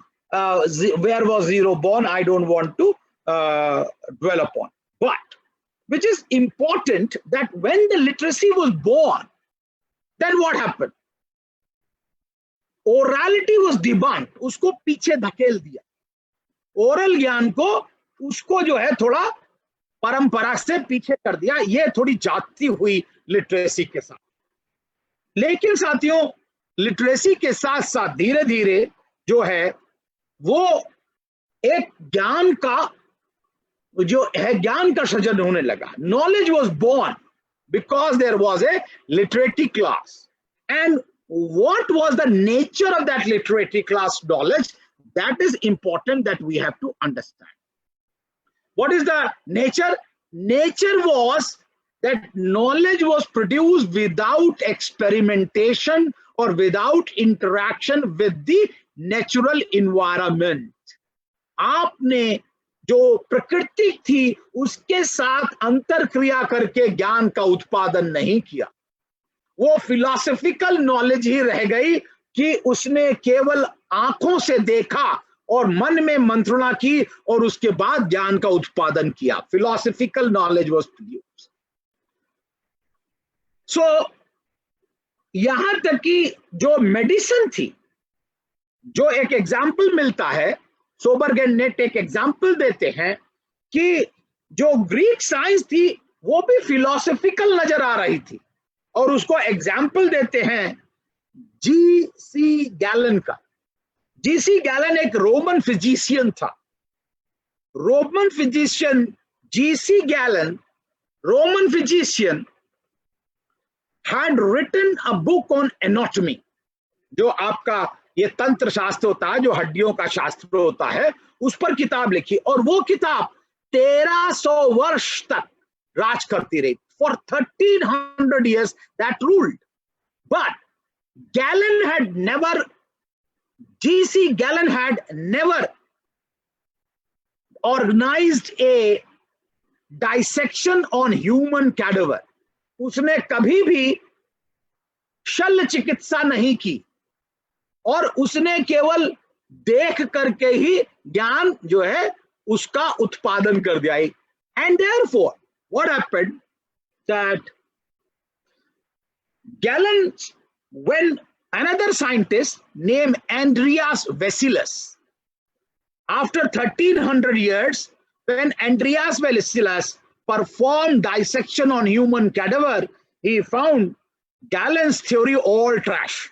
where was zero born. I don't want to dwell upon. But which is important, that when the literacy was born, then what happened? Orality was debunked, उसको पीछे धकेल दिया। ओरल ज्ञान को उसको जो है थोड़ा परंपरा से पीछे कर दिया, ये थोड़ी जाती हुई लिटरेसी के साथ। लेकिन साथियों, लिटरेसी के साथ साथ धीरे धीरे जो है वो एक ज्ञान का जो है ज्ञान का सृजन होने लगा। Knowledge was born because there was a literati class. And what was the nature of that literary class knowledge? That is important that we have to understand. What is the nature? Nature was that knowledge was produced without experimentation or without interaction with the natural environment. आपने जो प्रकृति थी उसके साथ अंतर क्रिया करके ज्ञान का उत्पादन नहीं किया, वो फिलॉसफिकल नॉलेज ही रह गई, कि उसने केवल आंखों से देखा और मन में मंत्रणा की और उसके बाद ज्ञान का उत्पादन किया. Philosophical knowledge was produced. So यहां तक कि जो मेडिसिन थी, जो एक एग्जाम्पल मिलता है, सोबरगेन नेट एक एग्जाम्पल देते हैं कि जो ग्रीक साइंस थी वो भी फिलोसफिकल नजर आ रही थी, और उसको एग्जाम्पल देते हैं जी.सी. गैलन का. जी.सी. गैलन एक रोमन फिजिशियन था. Roman physician GC. Gallon, Roman physician, had written a book on anatomy. जो आपका ये तंत्र शास्त्र होता है, जो हड्डियों का शास्त्र होता है, उस पर किताब लिखी, और वो किताब 1300 वर्ष तक राज करती रही. For 1300 years that ruled. But Galen had never, G.C. Galen had never organized a dissection on human cadaver. उसने कभी भी शल्य चिकित्सा नहीं की, और उसने केवल देख करके ही ज्ञान जो है उसका उत्पादन कर दिया. And therefore what happened that Galen, when another scientist named Andreas Vesalius, after 1300 years, when Andreas Vesalius performed dissection on human cadaver, he found Galen's theory all trash.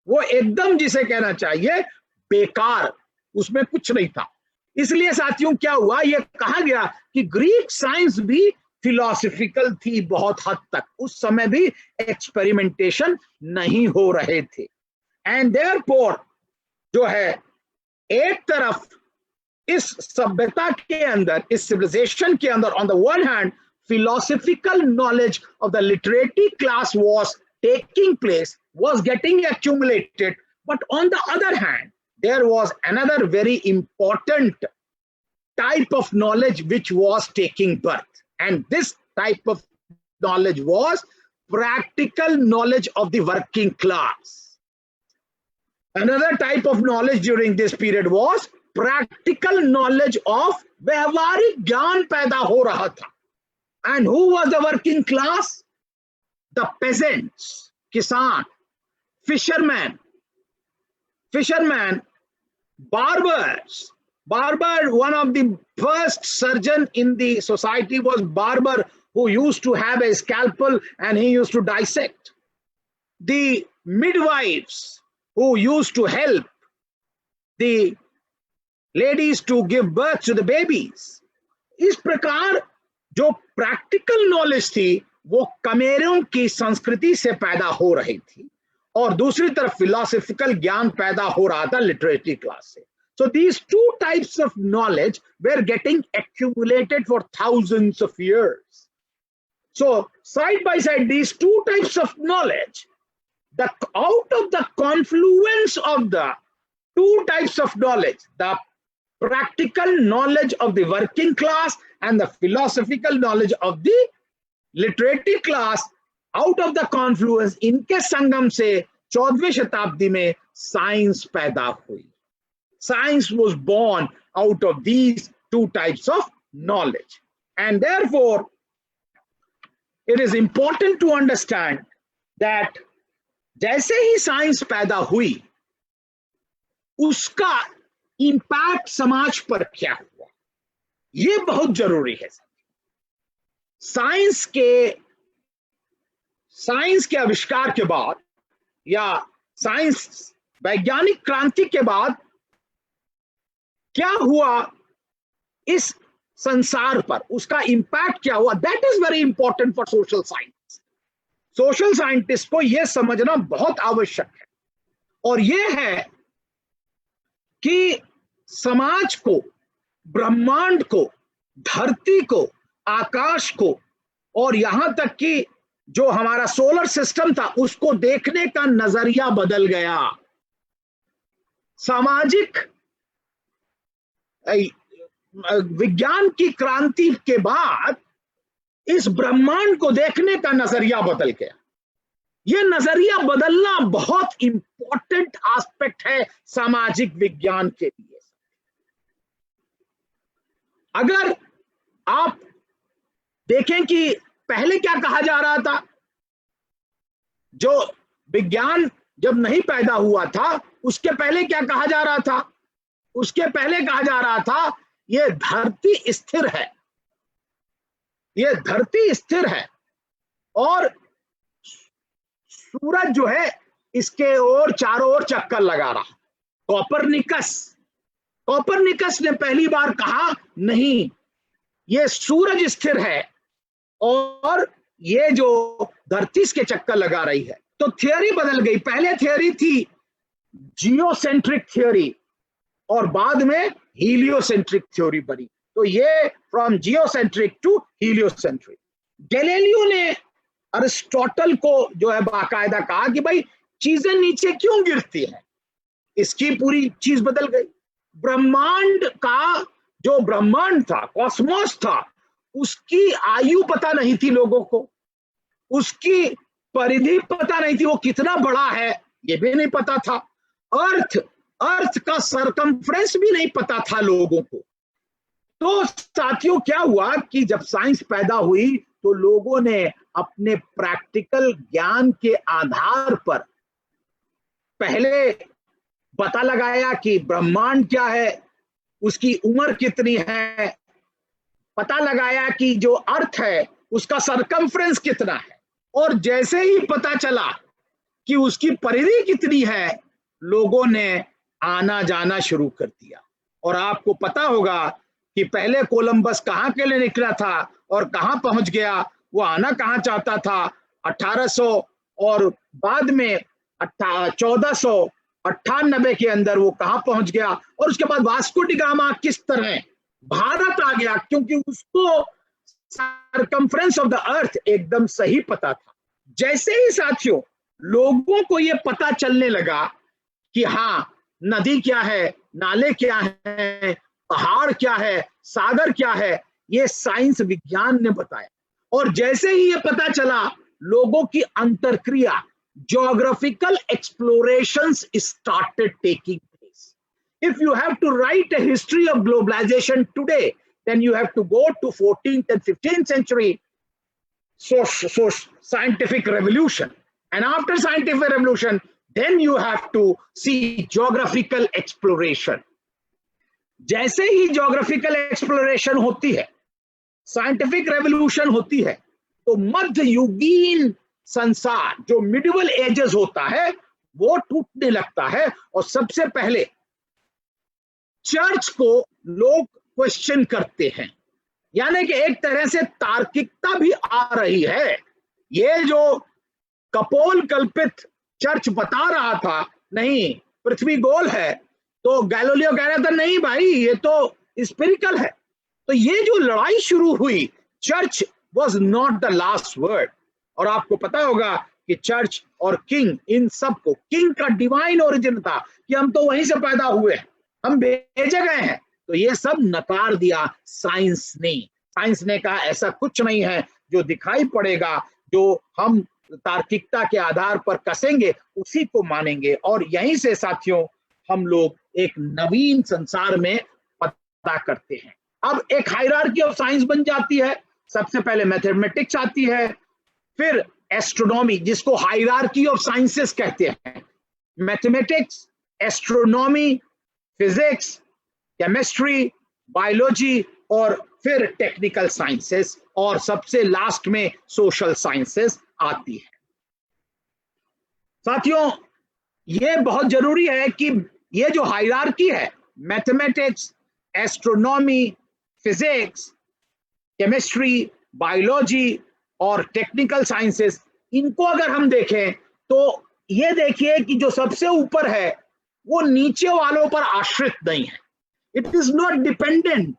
वो एकदम जिसे कहना चाहिए बेकार, उसमें कुछ नहीं था. इसलिए साथियों क्या हुआ, ये कहा गया कि ग्रीक साइंस भी फिलोसफिकल थी बहुत हद तक. उस समय भी एक्सपेरिमेंटेशन नहीं हो रहे थे. एंड देयरफॉर जो है, एक तरफ इस सभ्यता के अंदर, इस सिविलाइजेशन के अंदर, on the one hand philosophical knowledge of the literary class was taking place, was getting accumulated, but on the other hand there was another very important type of knowledge which was taking birth, and this type of knowledge was practical knowledge of the working class. Another type of knowledge during this period was practical knowledge of व्यवहारिक ज्ञान पैदा हो रहा था. And who was the working class? The peasants, kisan, fishermen, barbers. Barber, one of the first surgeon in the society was barber, who used to have a scalpel and he used to dissect. The midwives, who used to help the ladies to give birth to the babies. इस प्रकार जो प्रैक्टिकल नॉलेज थी वो कमेरों की संस्कृति से पैदा हो रही थी, और दूसरी तरफ फिलोसॉफिकल ज्ञान पैदा हो रहा था लिटरेरी क्लास से. So these two types of knowledge were getting accumulated for thousands of years. So side by side, these two types of knowledge, out of the confluence of the two types of knowledge, the practical knowledge of the working class and the philosophical knowledge of the literary class, out of the confluence, इनके संगम से 14वीं शताब्दी में साइंस पैदा हुई. Science was born out of these two types of knowledge, and therefore it is important to understand that जैसे ही साइंस पैदा हुई उसका इम्पैक्ट समाज पर क्या हुआ, ये बहुत जरूरी है. साइंस के आविष्कार के बाद या साइंस वैज्ञानिक क्रांति के बाद क्या हुआ इस संसार पर, उसका इम्पैक्ट क्या हुआ, that is very important for social science. Social scientist को यह समझना बहुत आवश्यक है, और यह है कि समाज को, ब्रह्मांड को, धरती को, आकाश को, और यहां तक कि जो हमारा सोलर सिस्टम था उसको देखने का नजरिया बदल गया. सामाजिक विज्ञान की क्रांति के बाद इस ब्रह्मांड को देखने का नजरिया बदल गया. ये नजरिया बदलना बहुत इंपॉर्टेंट एस्पेक्ट है सामाजिक विज्ञान के लिए। अगर आप देखें कि पहले क्या कहा जा रहा था, जो विज्ञान जब नहीं पैदा हुआ था उसके पहले क्या कहा जा रहा था? उसके पहले कहा जा रहा था ये धरती स्थिर है, ये धरती स्थिर है और सूरज जो है इसके ओर चारों ओर चक्कर लगा रहा। कॉपरनिकस ने पहली बार कहा नहीं, ये सूरज स्थिर है और ये जो धरती इसके चक्कर लगा रही है। तो थियरी बदल गई। पहले थियरी थी जियोसेंट्रिक थियरी और बाद में हीलियोसेंट्रिक थ्योरी बनी। तो ये from geocentric to heliocentric. Galileo ने अरिस्टोटल को जो है बाकायदा कहा कि भाई चीजें नीचे क्यों गिरती हैं, इसकी पूरी चीज बदल गई। ब्रह्मांड का जो ब्रह्मांड था, कॉस्मोस था, उसकी आयु पता नहीं थी लोगों को, उसकी परिधि पता नहीं थी, वो कितना बड़ा है ये भी नहीं पता था, अर्थ का सरकमफ्रेंस भी नहीं पता था लोगों को। तो साथियों क्या हुआ कि जब साइंस पैदा हुई तो लोगों ने अपने प्रैक्टिकल ज्ञान के आधार पर पहले पता लगाया कि ब्रह्मांड क्या है, उसकी उम्र कितनी है, पता लगाया कि जो अर्थ है उसका सरकमफ्रेंस कितना है, और जैसे ही पता चला कि उसकी परिधि कितनी है, लोगों ने आना जाना शुरू कर दिया। और आपको पता होगा कि पहले कोलंबस कहाँ के लिए निकला था और कहाँ पहुंच गया, वो आना कहाँ चाहता था 1800 और बाद में 1498 के अंदर वो कहाँ पहुंच गया, और उसके बाद वास्को डी गामा किस तरह भारत आ गया, क्योंकि उसको सरकमफ्रेंस ऑफ द अर्थ एकदम सही पता था। जैसे ही साथियों लोगों को ये पता चलने लगा कि हाँ नदी क्या है, नाले क्या है, पहाड़ क्या है, सागर क्या है, ये साइंस विज्ञान ने बताया। और जैसे ही ये पता चला लोगों की अंतरक्रिया, geographical explorations started taking place. If you have to write a history of globalization today, then you have to go to 14th and 15th century scientific revolution, and after scientific revolution then you have to see geographical exploration. जैसे ही geographical exploration होती है, scientific revolution होती है, तो मध्ययुगीन संसार जो मिडिवल एजेस होता है वो टूटने लगता है। और सबसे पहले चर्च को लोग क्वेश्चन करते हैं, यानी कि एक तरह से तार्किकता भी आ रही है। ये जो कपोल कल्पित चर्च बता रहा था नहीं पृथ्वी गोल है, तो गैलीलियो कह रहा था नहीं भाई ये तो स्पिरिकल है। तो ये जो लड़ाई शुरू हुई, church was not the last word. और आपको पता होगा कि चर्च और किंग, इन सबको, किंग का डिवाइन ओरिजिन था कि हम तो वहीं से पैदा हुए हैं, हम भेजे गए हैं, तो ये सब नकार दिया साइंस ने। साइंस ने कहा ऐसा कुछ नहीं है, जो दिखाई पड़ेगा, जो हम तार्किकता के आधार पर कसेंगे उसी को मानेंगे। और यहीं से साथियों हम लोग एक नवीन संसार में पता करते हैं। अब एक हायरार्की ऑफ साइंस बन जाती है। सबसे पहले मैथमेटिक्स आती है, फिर एस्ट्रोनॉमी, जिसको हायरार्की ऑफ साइंसेस कहते हैं। Mathematics, astronomy, physics, chemistry, biology और फिर टेक्निकल साइंसेस, और सबसे लास्ट में सोशल साइंसेस आती है। साथियों ये बहुत जरूरी है कि ये जो हायरार्की है, mathematics, astronomy, physics, chemistry, biology और टेक्निकल साइंसेस, इनको अगर हम देखें तो ये देखिए कि जो सबसे ऊपर है वो नीचे वालों पर आश्रित नहीं है। It is not dependent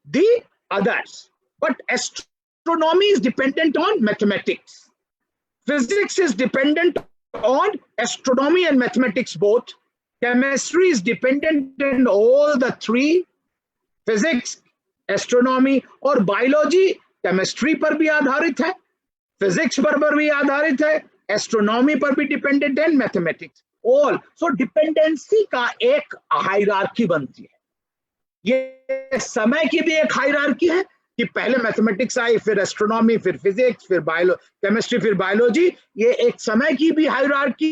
the others, but astronomy is dependent on mathematics, physics is dependent on astronomy and mathematics both, chemistry is dependent on all the three, physics, astronomy और biology chemistry पर भी आधारित है, physics पर भी आधारित है, एस्ट्रोनॉमी पर भी डिपेंडेंट है, मैथमेटिक्स, ऑल। सो डिपेंडेंसी का एक हायरार्की बनती है। ये समय की भी एक हायरार्की है कि पहले मैथमेटिक्स आई, फिर एस्ट्रोनॉमी, फिर फिजिक्स, फिर केमिस्ट्री, फिर बायोलॉजी। ये एक समय की भी हायरार्की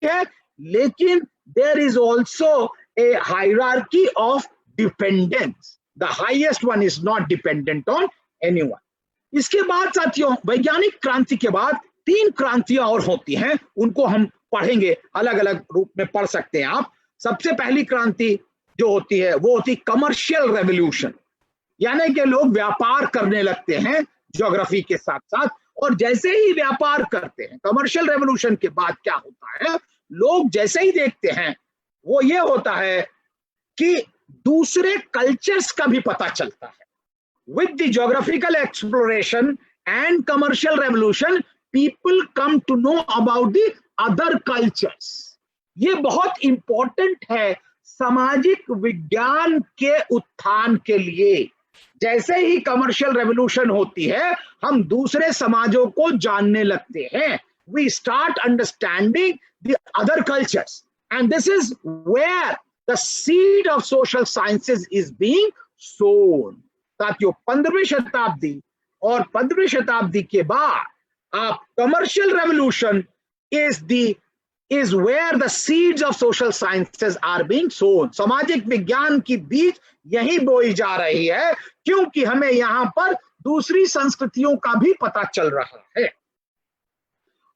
है, लेकिन there is also a hierarchy of dependence. The highest one is not dependent on anyone. इसके बाद साथियों, वैज्ञानिक क्रांति के बाद 3 क्रांतियां और होती हैं, उनको हम पढ़ेंगे, अलग अलग रूप में पढ़ सकते हैं आप। सबसे पहली क्रांति जो होती है वो होती कमर्शियल रेवोल्यूशन, यानी कि लोग व्यापार करने लगते हैं ज्योग्राफी के साथ साथ। और जैसे ही व्यापार करते हैं, कमर्शियल रेवोल्यूशन के बाद क्या होता है, लोग जैसे ही देखते हैं वो ये होता है कि दूसरे कल्चर्स का भी पता चलता है। With the geographical exploration and commercial revolution, people come to know about the other cultures. ये बहुत इंपॉर्टेंट है सामाजिक विज्ञान के उत्थान के लिए। जैसे ही कमर्शियल रेवोल्यूशन होती है, हम दूसरे समाजों को जानने लगते हैं। We start understanding the other cultures, and this is where the seed of social sciences is being sown. साथियों, 15वीं शताब्दी और 15वीं शताब्दी के बाद आप commercial revolution is where the seeds of social sciences are being sown। सामाजिक विज्ञान की बीज यही बोई जा रही है, क्योंकि हमें यहां पर दूसरी संस्कृतियों का भी पता चल रहा है।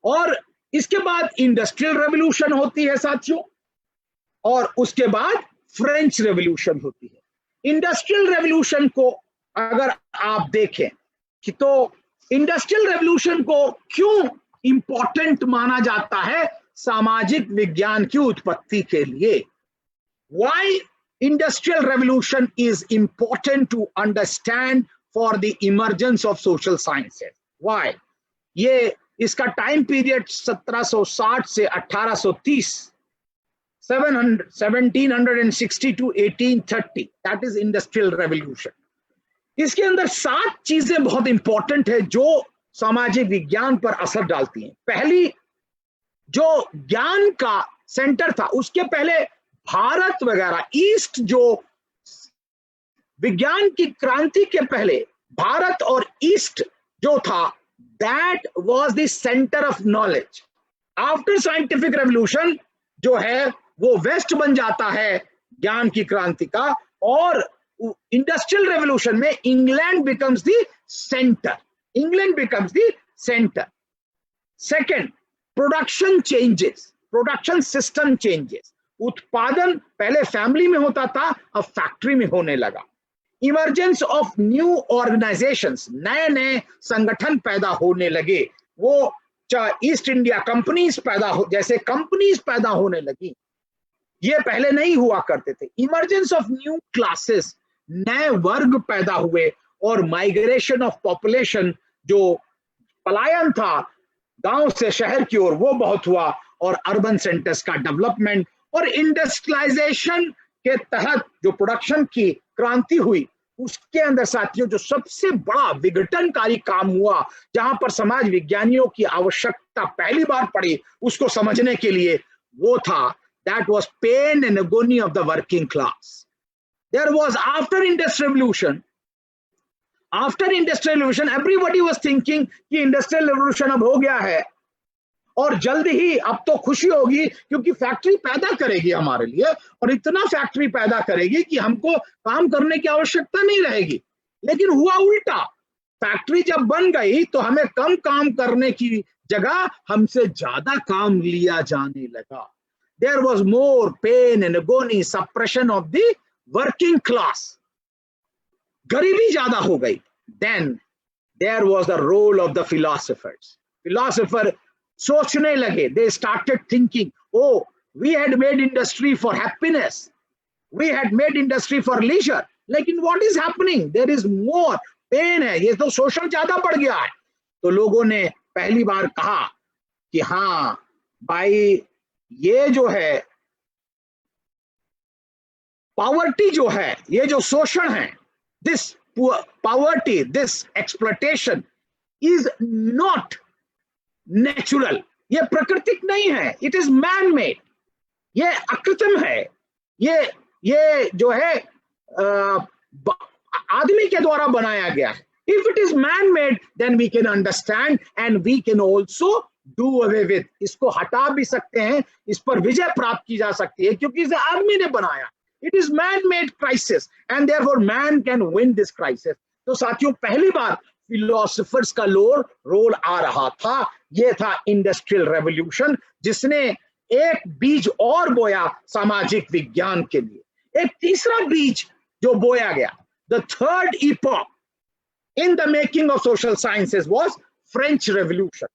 और इसके बाद इंडस्ट्रियल रेवोल्यूशन होती है साथियों, और उसके बाद फ्रेंच रेवोल्यूशन होती है। इंडस्ट्रियल रेवोल्यूशन को अगर आप देखें कि तो इंडस्ट्रियल रेवोल्यूशन को क्यों इंपॉर्टेंट माना जाता है सामाजिक विज्ञान की उत्पत्ति के लिए। Why industrial revolution is important to understand for the emergence of social sciences? Why? ये इसका टाइम पीरियड 1760 से 1830, 1760 to 1830, that is industrial revolution। इसके अंदर 7 चीजें बहुत इंपॉर्टेंट है जो सामाजिक विज्ञान पर असर डालती हैं। पहली, जो ज्ञान का सेंटर था, उसके पहले भारत वगैरह ईस्ट, जो विज्ञान की क्रांति के पहले भारत और ईस्ट जो था, that was the centre of knowledge. After scientific revolution जो है वो वेस्ट बन जाता है ज्ञान की क्रांति का, और इंडस्ट्रियल रेवोल्यूशन में England becomes the centre. England becomes the centre. Second, production changes, production system changes. उत्पादन पहले फैमिली में होता था, अब फैक्ट्री में होने लगा। इमर्जेंस ऑफ न्यू ऑर्गेनाइजेशंस, नए नए संगठन पैदा होने लगे। वो ईस्ट इंडिया कंपनीज जैसे कंपनीज पैदा होने लगी, ये पहले नहीं हुआ करते थे। इमर्जेंस ऑफ न्यू क्लासेस, नए वर्ग पैदा हुए, और माइग्रेशन ऑफ पॉपुलेशन, जो पलायन था गांव से शहर की ओर, वो बहुत हुआ, और अर्बन सेंटर्स का डेवलपमेंट। और इंडस्ट्रियलाइजेशन के तहत जो प्रोडक्शन की क्रांति हुई, उसके अंदर साथियों जो सबसे बड़ा विघटनकारी काम हुआ, जहां पर समाज विज्ञानियों की आवश्यकता पहली बार पड़ी उसको समझने के लिए, वो था that was pain and agony of the working class. There was after industrial revolution everybody was thinking कि industrial revolution अब हो गया है और जल्द ही अब तो खुशी होगी, क्योंकि फैक्ट्री पैदा करेगी हमारे लिए, और इतना फैक्ट्री पैदा करेगी कि हमको काम करने की आवश्यकता नहीं रहेगी। लेकिन हुआ उल्टा, फैक्ट्री जब बन गई तो हमें कम काम करने की जगह हमसे ज्यादा काम लिया जाने लगा। There was more pain and agony, suppression of the working class. गरीबी ज्यादा हो गई। Then there was the role of the philosophers. Philosopher सोचने लगे, they started thinking, oh, we had made industry for happiness, we had made industry for leisure, लेकिन what is happening? There is more pain है, ये तो शोषण ज्यादा बढ़ गया है। तो लोगों ने पहली बार कहा कि हाँ भाई, ये जो है पॉवर्टी जो है, ये जो शोषण है, this poverty, this exploitation is not natural, ये प्राकृतिक नहीं है, इट इज मैन मेड, ये अकृत्रिम है, ये जो है आदमी के द्वारा बनाया गया है। If it is man-made, then we can understand and we can also do away with. इसको हटा भी सकते हैं, इस पर विजय प्राप्त की जा सकती है, क्योंकि इसे आदमी ने बनाया। It is man-made crisis and therefore man can win this crisis. तो साथियों, पहली बार फिलोसफर्स का रोल आ रहा था, ये था इंडस्ट्रियल रेवोल्यूशन, जिसने एक बीज और बोया सामाजिक विज्ञान के लिए। एक तीसरा बीज जो बोया गया, the third epoch in the making of social sciences was French Revolution,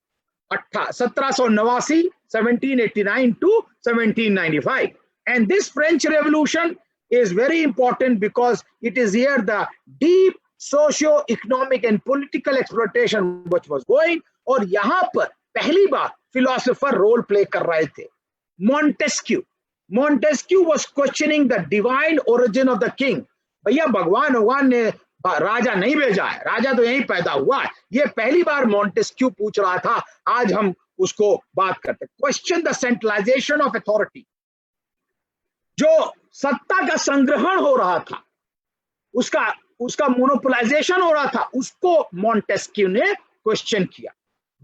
1789 1789 to 1795. And this French Revolution is very important because it is here the deep socio-economic and political exploitation which was going, और यहाँ पर पहली बार philosopher role play कर रहे थे। Montesquieu was questioning the divine origin of the king। भैया भगवान ने राजा नहीं भेजा है, राजा तो यहीं पैदा हुआ है, ये पहली बार मॉन्टेस्क्यू पूछ रहा था। आज हम उसको बात करते। Question the centralisation of authority, जो सत्ता का संग्रहण हो रहा था, उसका मोनोपोलाइजेशन हो रहा था, उसको मॉन्टेस्क्यू ने क्वेश्चन किया।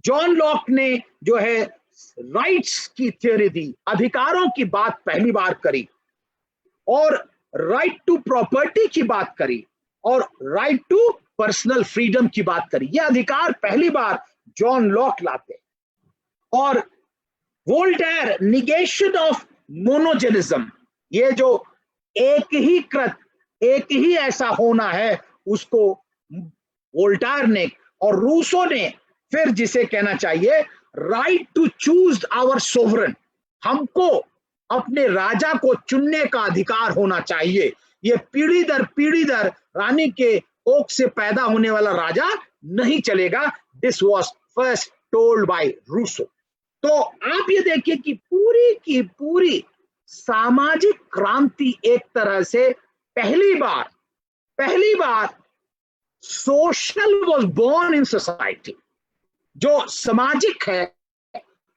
जॉन लॉक ने जो है राइट्स की थ्योरी दी, अधिकारों की बात पहली बार करी, और राइट टू प्रॉपर्टी की बात करी, और राइट टू पर्सनल फ्रीडम की बात करी। ये अधिकार पहली बार जॉन लॉक लाते। और वोल्टेयर, निगेशन ऑफ मोनोजेनिज्म, ये जो एक ही ऐसा होना है, उसको वोल्टेयर ने और रूसो ने फिर जिसे कहना चाहिए right to choose our sovereign, हमको अपने राजा को चुनने का अधिकार होना चाहिए। ये पीढ़ी दर रानी के ओक से पैदा होने वाला राजा नहीं चलेगा। This was first told by Rousseau. तो आप ये देखिए कि पूरी की पूरी सामाजिक क्रांति एक तरह से पहली बार social was born in society. जो सामाजिक है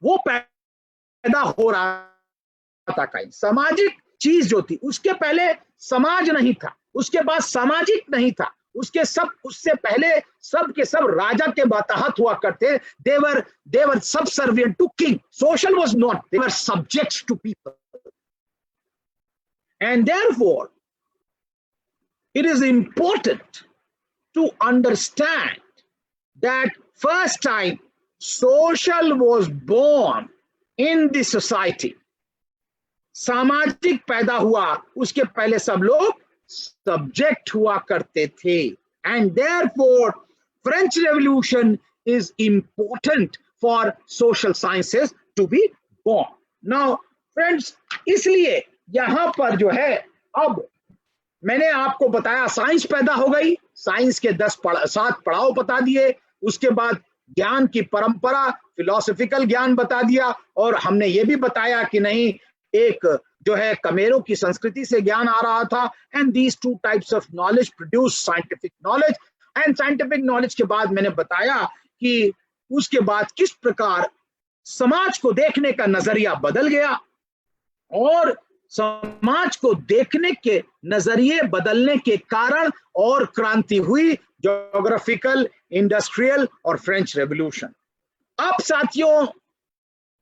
वो पैदा हो रहा था। कहीं सामाजिक चीज जो थी, उसके पहले समाज नहीं था, उसके बाद सामाजिक नहीं था, उससे पहले सब के सब राजा के मातहत हुआ करते। they were subservient to king. Social was not, they were subjects to people. And therefore it is important to understand that first time social was born in the society, सामाजिक पैदा हुआ, उसके पहले सब लोग सब्जेक्ट हुआ करते थे। And therefore French revolution is important for social sciences to be born. Now friends, इसलिए यहां पर जो है, अब मैंने आपको बताया साइंस पैदा हो गई, साइंस के 7 पड़ाव बता दिए, उसके बाद ज्ञान की परंपरा, फिलोसॉफिकल ज्ञान बता दिया, और हमने ये भी बताया कि नहीं, एक जो है कमेरों की संस्कृति से ज्ञान आ रहा था। And these 2 types of knowledge produce scientific knowledge. And scientific knowledge के बाद मैंने बताया कि उसके बाद किस प्रकार समाज को देखने का नजरिया बदल गया, और समाज को देखने के नजरिए बदलने के कारण और क्रांति हुई, ज्योग्राफिकल, इंडस्ट्रियल और फ्रेंच रेवोल्यूशन। अब साथियों,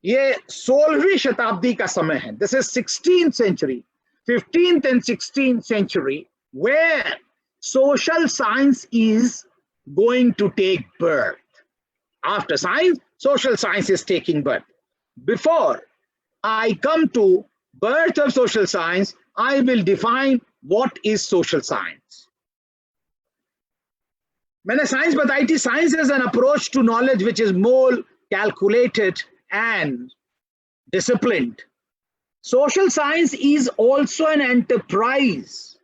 ये 16वीं शताब्दी का समय है। This is 16th century, 15th and 16th century, where social science is going to take birth. After science, social science is taking birth. Before I come to birth of social science, I will define what is social science. मैंने साइंस बताई थी, science is an approach to knowledge which is more calculated and disciplined. Social science is also an enterprise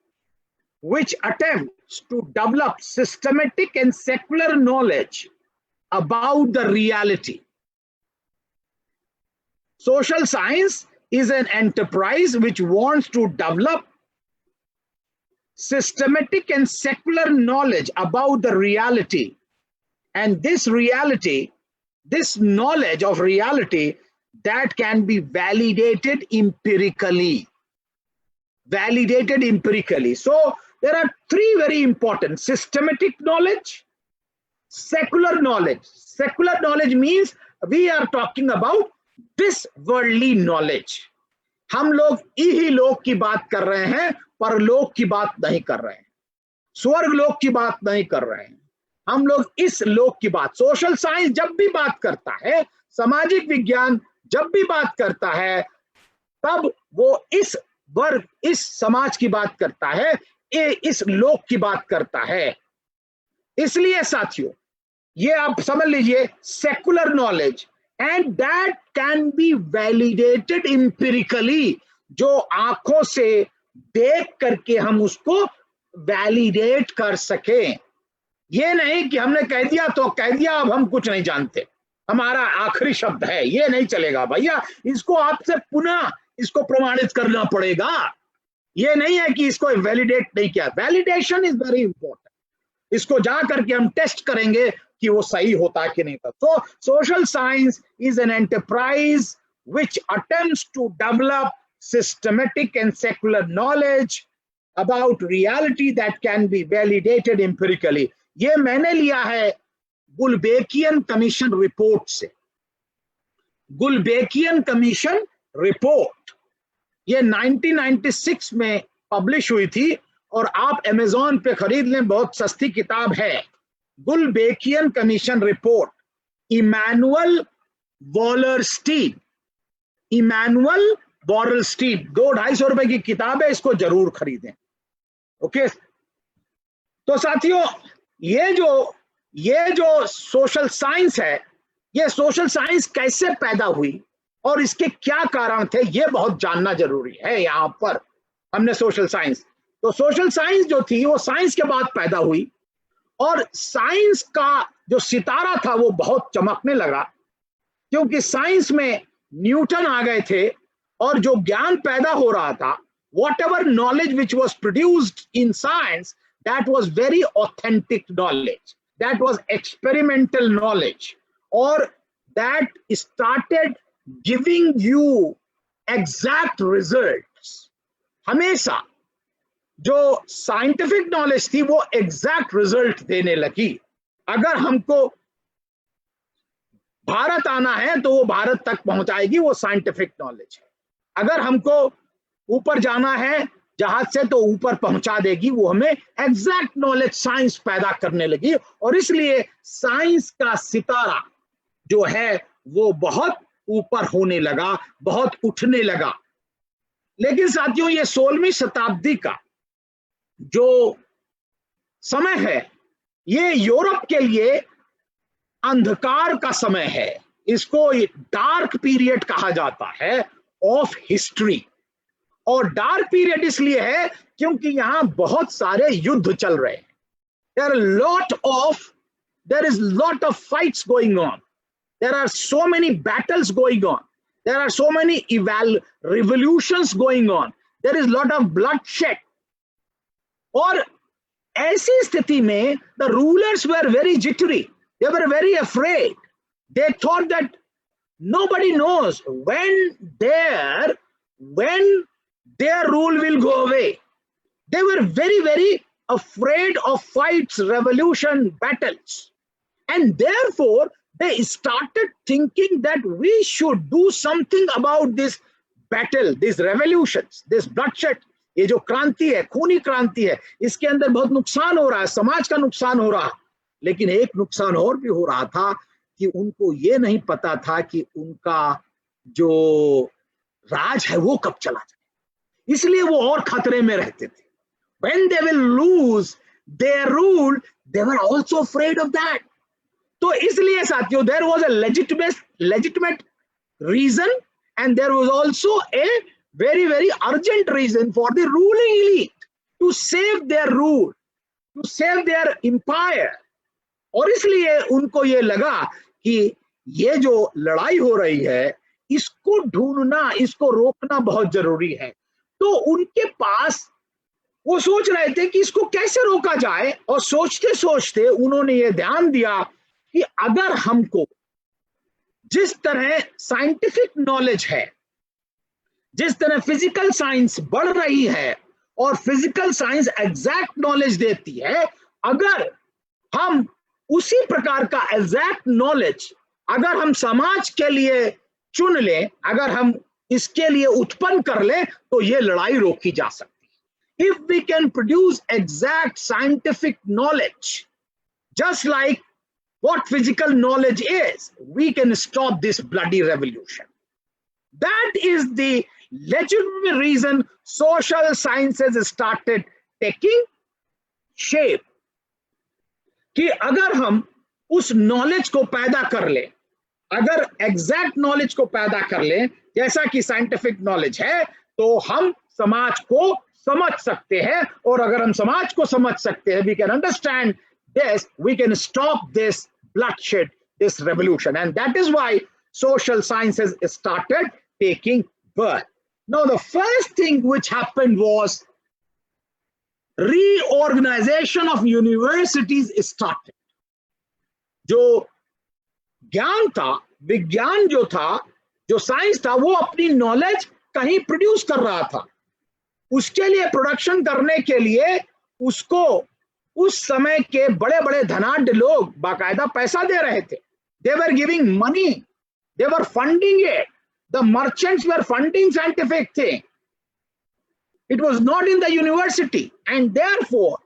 which attempts to develop systematic and secular knowledge about the reality. Social science is an enterprise which wants to develop systematic and secular knowledge about the reality, and this reality this knowledge of reality that can be validated empirically. So there are three very important: systematic knowledge, secular knowledge. Secular knowledge means we are talking about this worldly knowledge. हम लोग इही लोक की बात कर रहे हैं, परलोक की बात नहीं कर रहे हैं, स्वर्ग लोक की बात नहीं कर रहे हैं, हम लोग इस लोक की बात। सोशल साइंस जब भी बात करता है, सामाजिक विज्ञान जब भी बात करता है, तब वो इस वर्ग, इस समाज की बात करता है, इस लोक की बात करता है। इसलिए साथियों, ये आप समझ लीजिए, secular knowledge, and that can be validated empirically, जो आंखों से देख करके हम उसको वैलिडेट कर सकें। ये नहीं कि हमने कह दिया तो कह दिया, अब हम कुछ नहीं जानते, हमारा आखिरी शब्द है, ये नहीं चलेगा भैया। इसको आपसे पुनः इसको प्रमाणित करना पड़ेगा। ये नहीं है कि इसको वैलिडेट नहीं किया। Validation is very important. इसको जा करके हम टेस्ट करेंगे कि वो सही होता है कि नहीं था। तो social science is an enterprise which attempts to develop systematic and secular knowledge about reality that can be validated empirically. ये मैंने लिया है गुलबेकियन कमीशन रिपोर्ट से। गुलबेकियन कमीशन रिपोर्ट ये 1996 में पब्लिश हुई थी, और आप अमेज़न पे खरीद लें, बहुत सस्ती किताब है। Gulbenkian commission report, Immanuel Wallerstein, Immanuel Wallerstein, 200-250 रुपए की किताब है, इसको जरूर खरीदें। ओके, तो साथियों, ये जो सोशल साइंस है, ये सोशल साइंस कैसे पैदा हुई और इसके क्या कारण थे, ये बहुत जानना जरूरी है। यहाँ पर हमने सोशल साइंस, तो सोशल साइंस जो थी वो साइंस के बाद पैदा हुई, और साइंस का जो सितारा था वो बहुत चमकने लगा, क्योंकि साइंस में न्यूटन आ गए थे, और जो ज्ञान पैदा हो रहा था, whatever knowledge which was produced in science, that was very authentic knowledge, that was experimental knowledge, or that started giving you exact results. हमेशा जो साइंटिफिक नॉलेज थी वो एग्जैक्ट रिजल्ट देने लगी। अगर हमको भारत आना है तो वो भारत तक पहुंचाएगी, वो साइंटिफिक नॉलेज है। अगर हमको ऊपर जाना है जहाज से तो ऊपर पहुंचा देगी, वो हमें एग्जैक्ट नॉलेज साइंस पैदा करने लगी। और इसलिए साइंस का सितारा जो है वो बहुत ऊपर होने लगा, बहुत उठने लगा। लेकिन साथियों, ये 16वीं शताब्दी का जो समय है, ये यूरोप के लिए अंधकार का समय है। इसको डार्क पीरियड कहा जाता है ऑफ हिस्ट्री। और डार्क पीरियड इसलिए है क्योंकि यहां बहुत सारे युद्ध चल रहे हैं। there is lot of fights going on, there are so many battles going on, there are so many revolutions going on, there is lot of bloodshed। और ऐसी स्थिति में the rulers were very jittery, they were very afraid, they thought that nobody knows when their rule will go away. They were very, very afraid of fights, revolution, battles. And therefore, they started thinking that we should do something about this battle, these revolutions, this bloodshed. ये जो क्रांति है, खूनी क्रांति है, इसके अंदर बहुत नुकसान हो रहा है, समाज का नुकसान हो रहा है। लेकिन एक नुकसान और भी हो रहा था कि उनको ये नहीं पता था कि उनका जो राज है वो कब चला जाए, इसलिए वो और खतरे में रहते थे। When they will lose their rule, they were also afraid of that. तो इसलिए साथियों, there was a legitimate reason, and there was also a very, very urgent reason for the ruling elite to save their rule, to save their empire. और इसलिए उनको ये लगा कि ये जो लड़ाई हो रही है, इसको ढूंढना, इसको रोकना बहुत जरूरी है। तो उनके पास वो सोच रहे थे कि इसको कैसे रोका जाए, और सोचते सोचते उन्होंने ये ध्यान दिया कि अगर हमको जिस तरह साइंटिफिक नॉलेज है, जिस तरह फिजिकल साइंस बढ़ रही है और फिजिकल साइंस एग्जैक्ट नॉलेज देती है, अगर हम उसी प्रकार का एग्जैक्ट नॉलेज अगर हम समाज के लिए चुन लें, अगर हम इसके लिए उत्पन्न कर लें, तो ये लड़ाई रोकी जा सकती है। If we can produce exact scientific knowledge just like what physical knowledge is, we can stop this bloody revolution. That is the legitimate reason social sciences started taking shape. कि अगर हम उस नॉलेज को पैदा कर ले, अगर एग्जैक्ट नॉलेज को पैदा कर ले जैसा कि साइंटिफिक नॉलेज है, तो हम समाज को समझ सकते हैं, और अगर हम समाज को समझ सकते हैं, we can understand this, we can stop this bloodshed, this revolution. And that is why social sciences started taking birth. Now, the first thing which happened was reorganization of universities started. जो ज्ञान था, विज्ञान जो था, जो साइंस था, वो अपनी नॉलेज कहीं प्रोड्यूस कर रहा था। उसके लिए प्रोडक्शन करने के लिए उसको उस समय के बड़े बड़े धनाढ्य लोग बाकायदा पैसा दे रहे थे। They were giving money, they were funding it. The merchants were funding scientific thing. It was not in the university, and therefore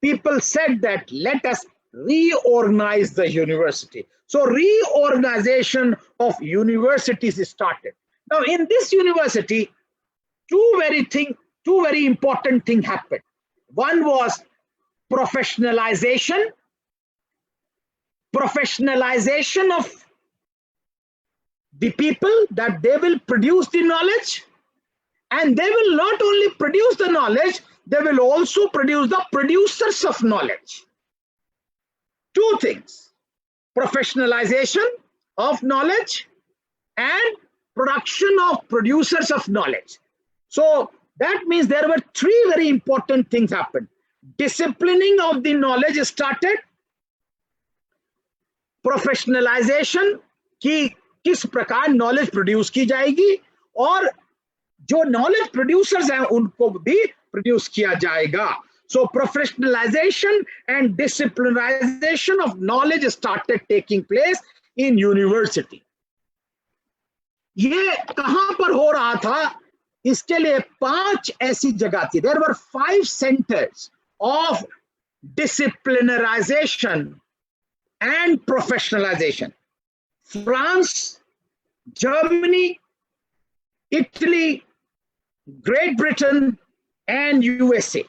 people said that let us reorganize the university. So reorganization of universities started. Now in this university, two very important things happened. One was professionalization of the people, that they will produce the knowledge, and they will not only produce the knowledge, they will also produce the producers of knowledge. Two things: professionalization of knowledge and production of producers of knowledge. So that means there were three very important things happened. Disciplining of the knowledge started, professionalisation की किस प्रकार नॉलेज प्रोड्यूस की जाएगी, और जो नॉलेज प्रोड्यूसर्स हैं उनको भी प्रोड्यूस किया जाएगा. So professionalization and disciplinization of knowledge started taking place in university. ये कहां पर हो रहा था? इसके लिए 5 ऐसी जगह थी. There were 5 centers of disciplinarization and professionalization. France, Germany, Italy, Great Britain, and USA.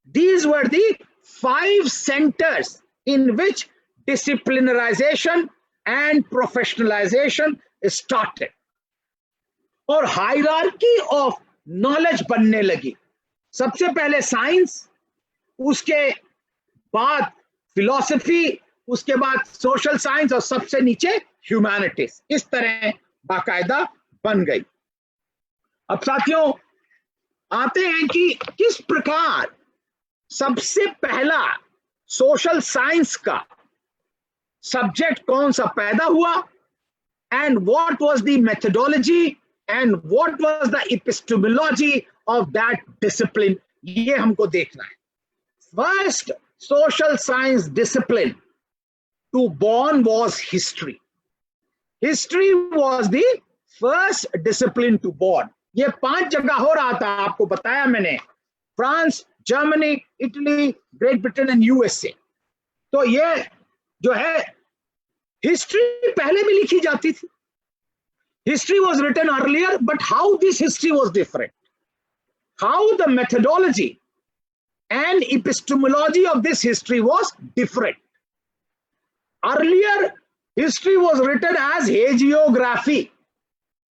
These were the 5 centers in which disciplinarization and professionalization started. और हायरार्की ऑफ नॉलेज बनने लगी. सबसे पहले साइंस, उसके बाद फिलॉसफी, उसके बाद सोशल साइंस, और सबसे नीचे ह्यूमैनिटीज. इस तरह बाकायदा बन गई. अब साथियों आते हैं कि किस प्रकार सबसे पहला सोशल साइंस का सब्जेक्ट कौन सा पैदा हुआ, and what was the methodology and what was the epistemology of that discipline. ये हमको देखना है. First social science discipline to born was history. History was the first discipline to born. ये 5 जगह हो रहा था, आपको बताया मैंने. France, Germany, Italy, great Britain and USA. तो ये जो है हिस्ट्री पहले भी लिखी जाती थी. History was written earlier, but how this history was different, how the methodology and epistemology of this history was different. Earlier, history was written as hagiography.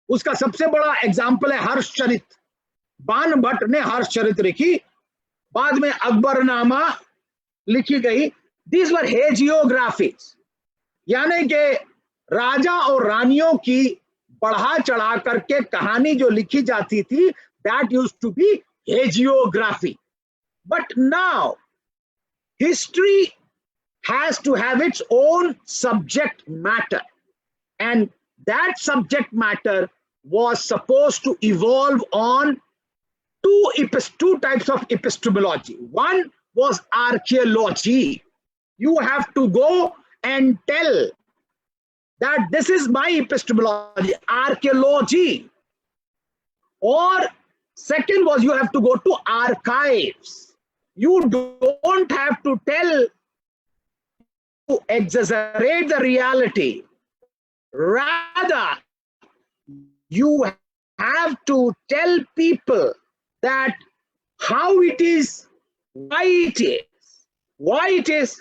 उसका सबसे बड़ा एग्जाम्पल है हर्षचरित. बाण भट्ट ने हर्षचरित लिखी, बाद में अकबरनामा लिखी गई. These were hagiographies, यानी कि राजा और रानियों की बढ़ा चढ़ा करके कहानी जो लिखी जाती थी, that used to be hagiography. But now history has to have its own subject matter, and that subject matter was supposed to evolve on two types of epistemology. One was archaeology. You have to go and tell that this is my epistemology, archaeology. Or second was you have to go to archives. You don't have to tell, to exaggerate the reality. Rather, you have to tell people that how it is, why it is.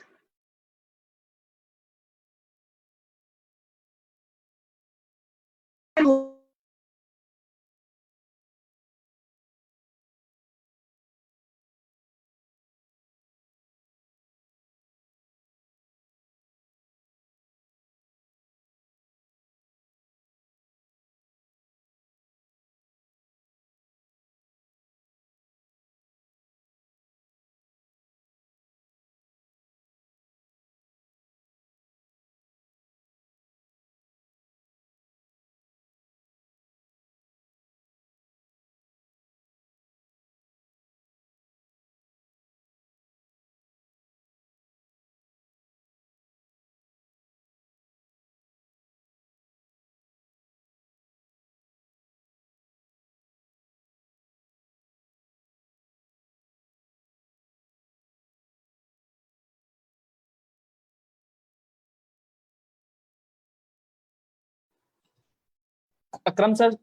Akram sir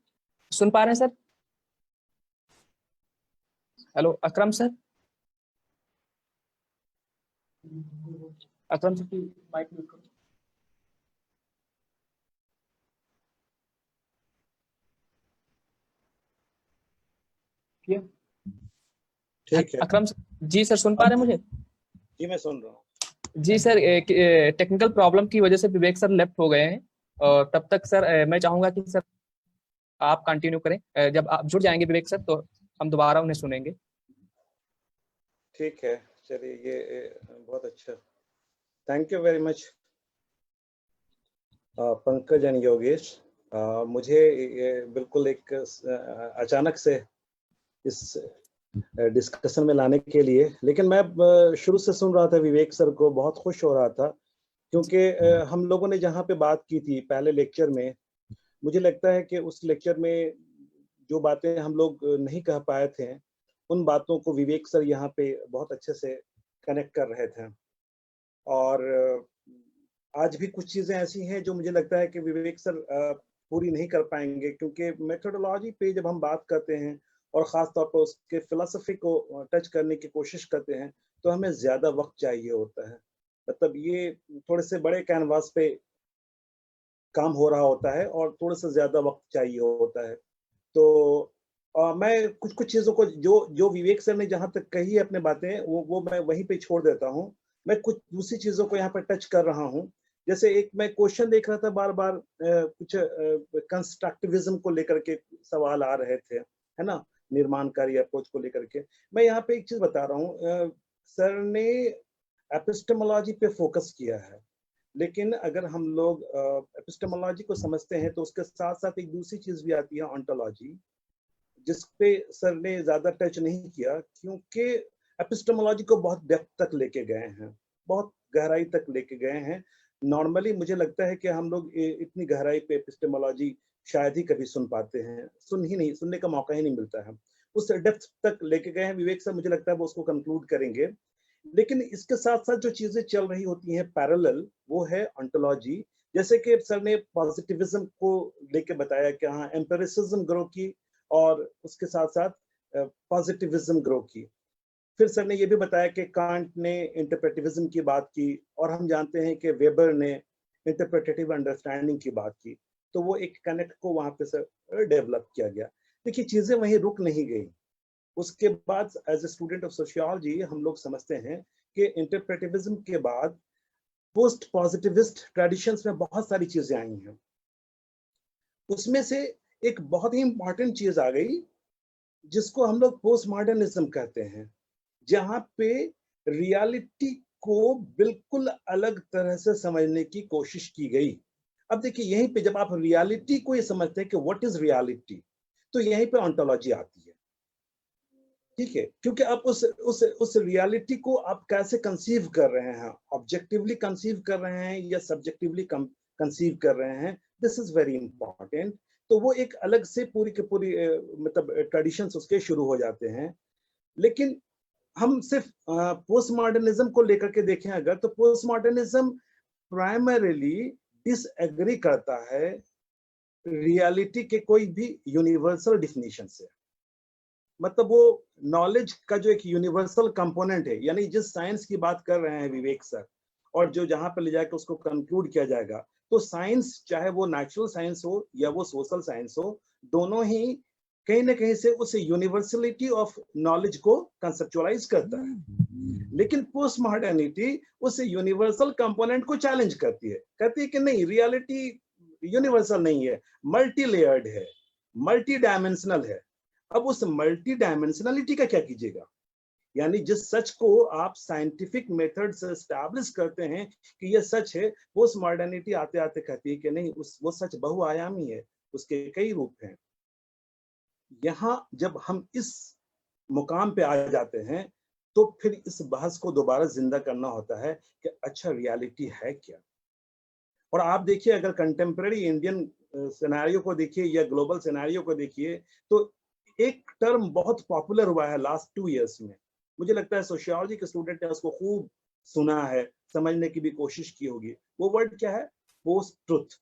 सुन पा रहे हैं सर? Hello Akram sir, Akram sir की माइक म्यूट करो। ठीक है अकरम सर, जी सर सुन पा रहे हैं मुझे? जी मैं सुन रहा हूँ। जी सर, टेक्निकल प्रॉब्लम की वजह से विवेक सर लेफ्ट हो गए हैं, और तब तक सर मैं चाहूंगा कि सर आप कंटिन्यू करें। जब आप जुड़ जाएंगे विवेक सर तो हम दोबारा उन्हें सुनेंगे। ठीक है, चलिए, ये बहुत अच्छा, thank you very much Pankaj and Yogesh. मुझे ये बिल्कुल एक अचानक से इस डिस्कशन में लाने के लिए, लेकिन मैं शुरू से सुन रहा था विवेक सर को, बहुत खुश हो रहा था, क्योंकि हम लोगों ने जहाँ पे बात की थी पहले लेक्चर में, मुझे लगता है कि उस लेक्चर में जो बातें हम लोग नहीं कह पाए थे, उन बातों को विवेक सर यहाँ पे बहुत अच्छे से कनेक्ट कर रहे थे। और आज भी कुछ चीज़ें ऐसी हैं जो मुझे लगता है कि विवेक सर पूरी नहीं कर पाएंगे, क्योंकि मेथोडोलॉजी पे जब हम बात करते हैं और ख़ास तौर पर उसके फिलॉसफी को टच करने की कोशिश करते हैं, तो हमें ज़्यादा वक्त चाहिए होता है। मतलब ये थोड़े से बड़े कैनवास पे काम हो रहा होता है और थोड़ा सा ज़्यादा वक्त चाहिए होता है। तो मैं कुछ चीज़ों को जो विवेक सर ने जहाँ तक कही है अपने बातें, वो मैं वहीं पे छोड़ देता हूँ। मैं कुछ दूसरी चीज़ों को यहाँ पर टच कर रहा हूँ। जैसे एक मैं क्वेश्चन देख रहा था बार-बार, कुछ कंस्ट्रक्टिविज्म को लेकर के सवाल आ रहे थे, है ना? निर्माणकारी अप्रोच को लेकर के। मैं यहाँ पे एक चीज़ बता रहा हूँ, सर ने एपिस्टेमोलॉजी पे फोकस किया है, लेकिन अगर हम लोग एपिस्टेमोलॉजी को समझते हैं तो उसके साथ-साथ एक दूसरी चीज़ भी आती है, ओंटोलॉजी, जिस पे सर ने ज़्यादा टच नहीं किया, क्योंकि एपिस्टेमोलॉजी को बहुत डेप्थ तक लेके गए हैं, बहुत गहराई तक लेके गए हैं। नॉर्मली मुझे लगता है कि हम लोग इतनी गहराई पे एपिस्टेमोलॉजी शायद ही कभी सुन पाते हैं, सुनने का मौका ही नहीं मिलता है। उस डेप्थ तक लेके गए हैं विवेक सर, मुझे लगता है वो उसको कंक्लूड करेंगे। लेकिन इसके साथ-साथ जो चीज़ें चल रही होती हैं पैरेलल, वो है ओंटोलॉजी। जैसे कि सर ने पॉजिटिविज्म को लेके बताया कि हाँ, एम्पिरिसिज्म ग्रो की और उसके साथ-साथ पॉजिटिविज्म ग्रो की। फिर सर ने ये भी बताया कि कांट ने इंटरप्रेटिविज्म की बात की, और हम जानते हैं कि वेबर ने इंटरप्रेटेटिव अंडरस्टैंडिंग की बात की। तो वो एक कनेक्ट को वहाँ पे सर डेवलप किया गया। देखिए, चीज़ें वहीं रुक नहीं गई। उसके बाद as a student of sociology हम लोग समझते हैं कि इंटरप्रेटिविज्म के बाद पोस्ट पॉजिटिविस्ट ट्रेडिशंस में बहुत सारी चीजें आई हैं। उसमें से एक बहुत ही इंपॉर्टेंट चीज आ गई जिसको हम लोग पोस्ट मॉडर्निज्म कहते हैं, जहां पे रियलिटी को बिल्कुल अलग तरह से समझने की कोशिश की गई। अब देखिए यहीं पे जब आप रियलिटी को ये समझते हैं कि व्हाट इज रियलिटी, तो यहीं पे ऑन्टोलॉजी आती है, ठीक है, क्योंकि आप उस रियलिटी को आप कैसे कंसीव कर रहे हैं, ऑब्जेक्टिवली कंसीव कर रहे हैं या सब्जेक्टिवली कंसीव कर रहे हैं, दिस इज वेरी इंपॉर्टेंट। तो वो एक अलग से पूरी के पूरी मतलब ट्रेडिशंस उसके शुरू हो जाते हैं। लेकिन हम सिर्फ पोस्ट मॉडर्निज्म को लेकर के देखें अगर, तो पोस्ट मॉडर्निज्म प्राइमरीली डिसएग्री करता है रियलिटी के कोई भी यूनिवर्सल डिफिनीशन से। मतलब वो नॉलेज का जो एक यूनिवर्सल कंपोनेंट है, यानी जिस साइंस की बात कर रहे हैं विवेक सर, और जो जहां पर ले जाकर उसको कंक्लूड किया जाएगा, तो साइंस चाहे वो नेचुरल साइंस हो या वो सोशल साइंस हो, दोनों ही कहीं ना कहीं से उस यूनिवर्सलिटी ऑफ नॉलेज को कंसेप्चुअलाइज करता है। लेकिन पोस्ट मॉडर्निटी उस यूनिवर्सल कंपोनेंट को चैलेंज करती है, कहती है कि नहीं, रियलिटी यूनिवर्सल नहीं है, मल्टी लेयर्ड है, मल्टी डायमेंशनल है। अब उस मल्टी डायमेंशनलिटी का क्या कीजिएगा, यानी जिस सच को आप साइंटिफिक मेथड से एस्टैब्लिश करते हैं कि यह सच है, पोस्ट मॉडर्निटी आते आते कहती है कि नहीं, वो सच बहुआयामी है, उसके कई रूप हैं। यहां जब हम इस मुकाम पे आ जाते हैं, तो फिर इस बहस को दोबारा जिंदा करना होता है कि अच्छा रियलिटी है क्या। और आप देखिए, अगर कंटेम्प्रेरी इंडियन सिनेरियो को देखिए या ग्लोबल सिनेरियो को देखिए, तो एक टर्म बहुत पॉपुलर हुआ है लास्ट 2 इयर्स में, मुझे लगता है सोशियोलॉजी के स्टूडेंट ने उसको खूब सुना है, समझने की भी कोशिश की होगी। वो वर्ड क्या है? Post truth.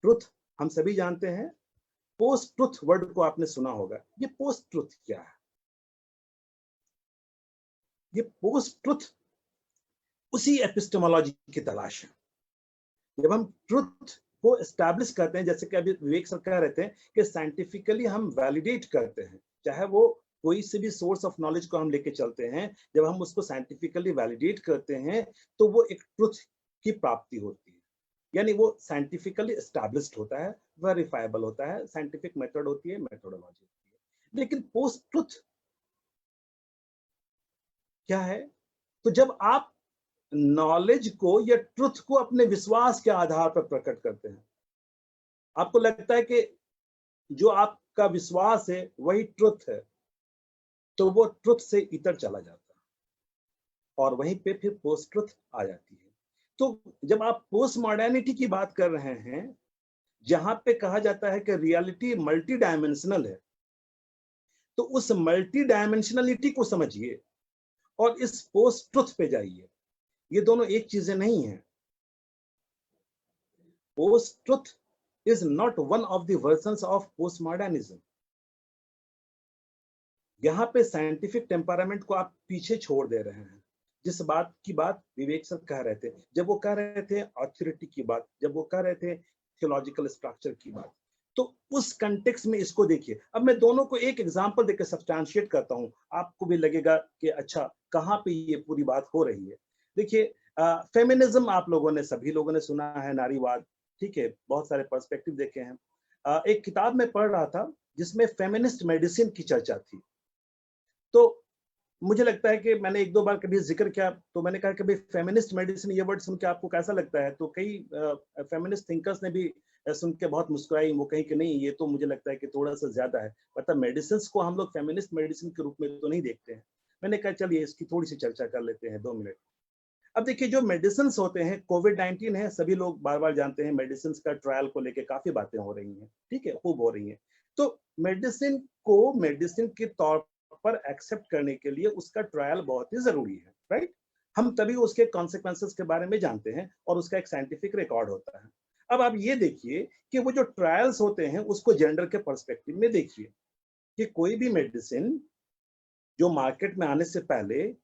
ट्रुथ हम सभी जानते हैं, पोस्ट ट्रुथ वर्ड को आपने सुना होगा। ये पोस्ट ट्रुथ क्या है? ये पोस्ट ट्रुथ उसी एपिस्टेमोलॉजी की तलाश है। जब हम ट्रुथ को एस्टैब्लिश करते हैं, जैसे कि अभी विवेक सर कह रहे थे कि साइंटिफिकली हम वैलिडेट करते हैं, चाहे वो कोई से भी सोर्स ऑफ नॉलेज को हम लेके चलते हैं, जब हम उसको साइंटिफिकली वैलिडेट करते हैं, तो वो एक ट्रुथ की प्राप्ति होती है, यानी वो साइंटिफिकली एस्टैब्लिश्ड होता है, वेरीफाइबल होता है, साइंटिफिक मेथड होती है, मेथोडोलॉजी होती है। लेकिन पोस्ट ट्रुथ क्या है? तो जब आप नॉलेज को या ट्रुथ को अपने विश्वास के आधार पर प्रकट करते हैं, आपको लगता है कि जो आपका विश्वास है वही ट्रुथ है, तो वो ट्रुथ से इतर चला जाता है और वहीं पे फिर पोस्ट ट्रुथ आ जाती है। तो जब आप पोस्ट मॉडर्निटी की बात कर रहे हैं, जहां पे कहा जाता है कि रियलिटी मल्टी डायमेंशनल है, तो उस मल्टी डायमेंशनलिटी को समझिए और इस पोस्ट ट्रुथ पे जाइए। ये दोनों एक चीजें नहीं है। Post truth is not one of the versions of postmodernism. यहां पे साइंटिफिक टेम्परामेंट को आप पीछे छोड़ दे रहे हैं। जिस बात की बात विवेक सर कह रहे थे, जब वो कह रहे थे ऑथोरिटी की बात, जब वो कह रहे थे थियोलॉजिकल स्ट्रक्चर की बात, तो उस कंटेक्स्ट में इसको देखिए। अब मैं दोनों को एक एग्जांपल देकर सब्सटैंशिएट करता हूं, आपको भी लगेगा कि अच्छा कहां पे ये पूरी बात हो रही है। देखिए, फेमिनिज्म आप लोगों ने, सभी लोगों ने सुना है, नारीवाद, ठीक है, बहुत सारे पर्सपेक्टिव देखे हैं। एक किताब में पढ़ रहा था जिसमें फेमिनिस्ट मेडिसिन की चर्चा थी। तो मुझे लगता है कि मैंने 1-2 बार कभी जिक्र किया, तो मैंने कहा कि भाई फेमिनिस्ट मेडिसिन, ये वर्ड सुन के आपको कैसा लगता है? तो कई फेमिनिस्ट थिंकर्स ने भी सुन के बहुत मुस्कुराई, वो कहीं कि नहीं, ये तो मुझे लगता है कि थोड़ा सा ज्यादा है, मतलब मेडिसिन को हम लोग फेमिनिस्ट मेडिसिन के रूप में तो नहीं देखते हैं। मैंने कहा चलिए इसकी थोड़ी सी चर्चा कर लेते हैं 2 मिनट। अब देखिए, जो मेडिसिन होते हैं, कोविड-19 है, सभी लोग बार बार जानते हैं, मेडिसिन का ट्रायल को लेके काफी बातें हो रही हैं, ठीक है, खूब हो रही हैं। तो मेडिसिन को मेडिसिन के तौर पर एक्सेप्ट करने के लिए उसका ट्रायल बहुत ही जरूरी है, राइट? हम तभी उसके कॉन्सिक्वेंसेस के बारे में जानते हैं और उसका एक साइंटिफिक रिकॉर्ड होता है। अब आप ये देखिए कि वो जो ट्रायल्स होते हैं उसको जेंडर के पर्सपेक्टिव में देखिए कि कोई भी मेडिसिन जो मार्केट में आने से पहले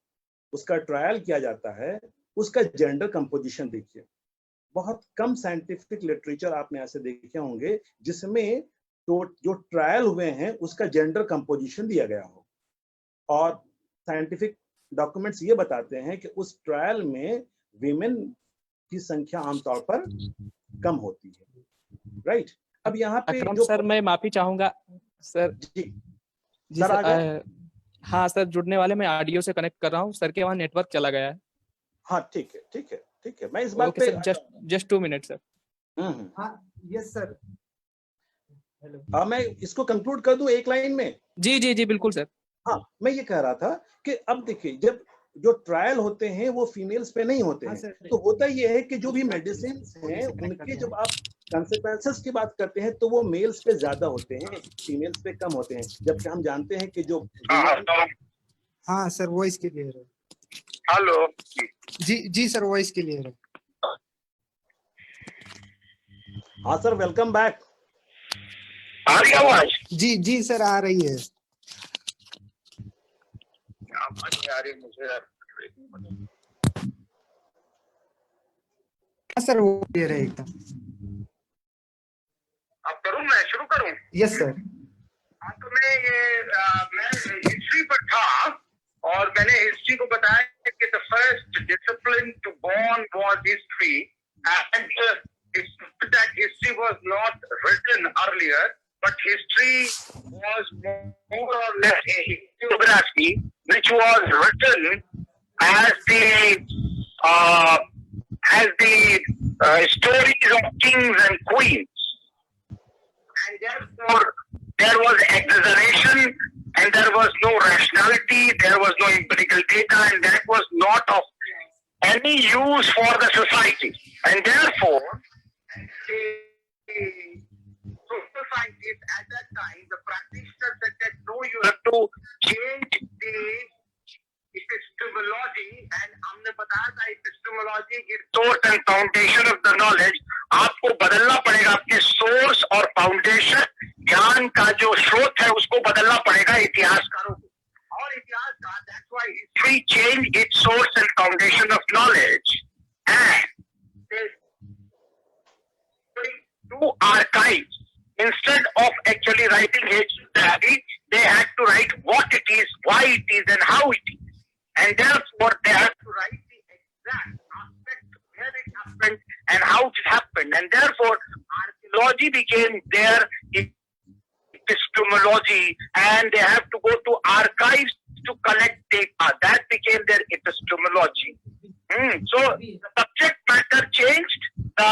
उसका ट्रायल किया जाता है, उसका जेंडर कंपोजिशन देखिए। बहुत कम साइंटिफिक लिटरेचर आपने ऐसे देखे होंगे जिसमें तो जो ट्रायल हुए हैं उसका जेंडर कंपोजिशन दिया गया हो, और साइंटिफिक डॉक्यूमेंट्स ये बताते हैं कि उस ट्रायल में विमेन की संख्या आमतौर पर कम होती है, राइट? अब यहाँ पे अकरम जो सर, मैं माफी चाहूंगा सर। जी जी सर, आ गए? हाँ सर, जुड़ने वाले मैं ऑडियो से कनेक्ट कर रहा हूँ सर के वहाँ नेटवर्क चला गया है। हाँ ठीक है, ठीक है, ठीक है, मैं इस बात ओके पे sir, just 2 minute sir. Yes sir. Hello, मैं इसको कंक्लूड कर दूं एक लाइन में? जी जी जी बिल्कुल सर। हाँ, मैं ये कह रहा था कि अब देखिए, जब जो ट्रायल होते हैं वो फीमेल्स पे नहीं होते हैं, तो होता ये है कि जो भी मेडिसिन हैं उनके जब आप कंसिक्वेंसेस की बात करते हैं तो वो मेल्स पे ज्यादा होते हैं, फीमेल्स पे कम होते हैं, जबकि हम जानते हैं कि जो हाँ सर, वॉइस क्लियर है। हेलो जी सर, वॉइस क्लियर है। हाँ सर, वेलकम बैक। आ रही आवाज? जी सर, आ रही है। आवाज नहीं आ रही मुझे यार। हाँ सर, वो क्लियर है एकदम। अब करूं, मैं शुरू करूं? Yes sir. हाँ, तो मैं हिस्ट्री पर था और मैंने हिस्ट्री को बताया कि the first discipline to born was history, and that history was not written earlier, but history was more or less a historiography which was written as the stories of kings and queens, and therefore there was exaggeration and there was no rationality, there was no empirical data, and that was not of any use for the society, and therefore the social scientists at that time, the practitioners said that no, you have to change the epistemology, and हमने बताया था epistemology is source and foundation of the knowledge. आपको बदलना पड़ेगा, आपके सोर्स और फाउंडेशन, ज्ञान का जो स्रोत है उसको बदलना पड़ेगा इतिहासकारों को, और इतिहासकार, that's why history changed its source and foundation of knowledge, and they to archives. Instead of actually writing history, they had to write what it is, why it is, and how it is. And therefore, they had to write the exact aspect where it happened and how it happened. And therefore, archaeology became their epistemology, and they have to go to archives to collect data. That became their epistemology. So, the subject matter changed, the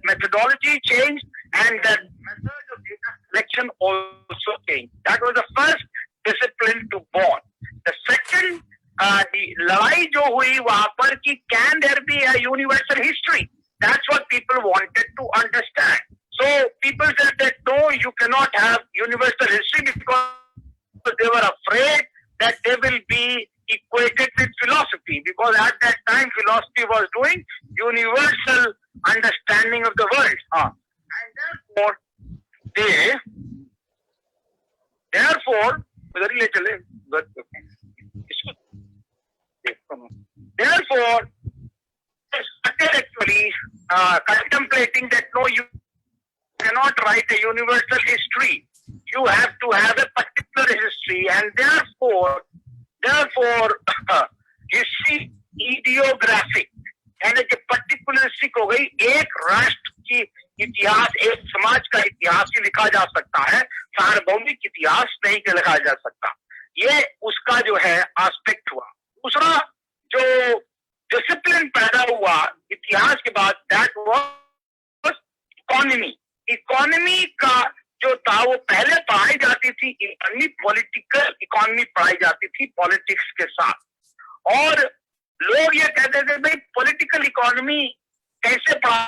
methodology changed, and the method of data collection also changed. That was the first discipline to born. The second, the लड़ाई जो हुई वहां पर कि can there be a universal history? That's what people wanted to understand. So people said that no, you cannot have universal history because they were afraid that they will be equated with philosophy, because at that time philosophy was doing universal understanding of the world. And therefore, therefore, they started actually contemplating that no, you cannot write a universal history. You have to have a particular history, and therefore, history ideographic, यानी कि पर्टिकुलरिस्टिक हो गई, एक राष्ट्र की इतिहास, एक समाज का इतिहास ही लिखा जा सकता है, सार्वभौमिक इतिहास नहीं लिखा जा सकता। ये उसका जो है एस्पेक्ट हुआ। दूसरा जो डिसिप्लिन पैदा हुआ इतिहास के बाद, दैट वाज इकोनॉमी। इकोनॉमी का जो था वो पहले पढ़ाई जाती थी, इकोनॉमी पॉलिटिकल इकोनॉमी पढ़ाई जाती थी पॉलिटिक्स के साथ, और लोग ये कहते थे भाई पॉलिटिकल इकोनॉमी कैसे पढ़ा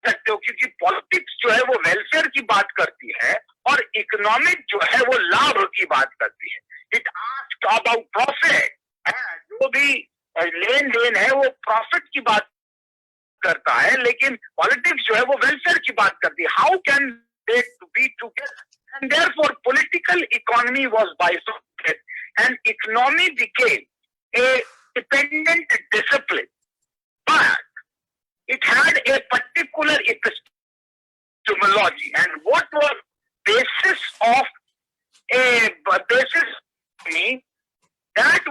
सकते हो, क्योंकि पॉलिटिक्स जो है वो वेलफेयर की बात करती है और इकोनॉमिक जो है वो लाभ की बात करती है। इट आस्क्ड अबाउट प्रॉफिट, जो भी लेन देन है वो प्रॉफिट की बात करता है, लेकिन पॉलिटिक्स जो है वो वेलफेयर की बात करती है। How can they be together, and therefore political economy was bifurcated and economy became a dependent discipline, but it had a particular epistemology. And what was basis of a basis me? That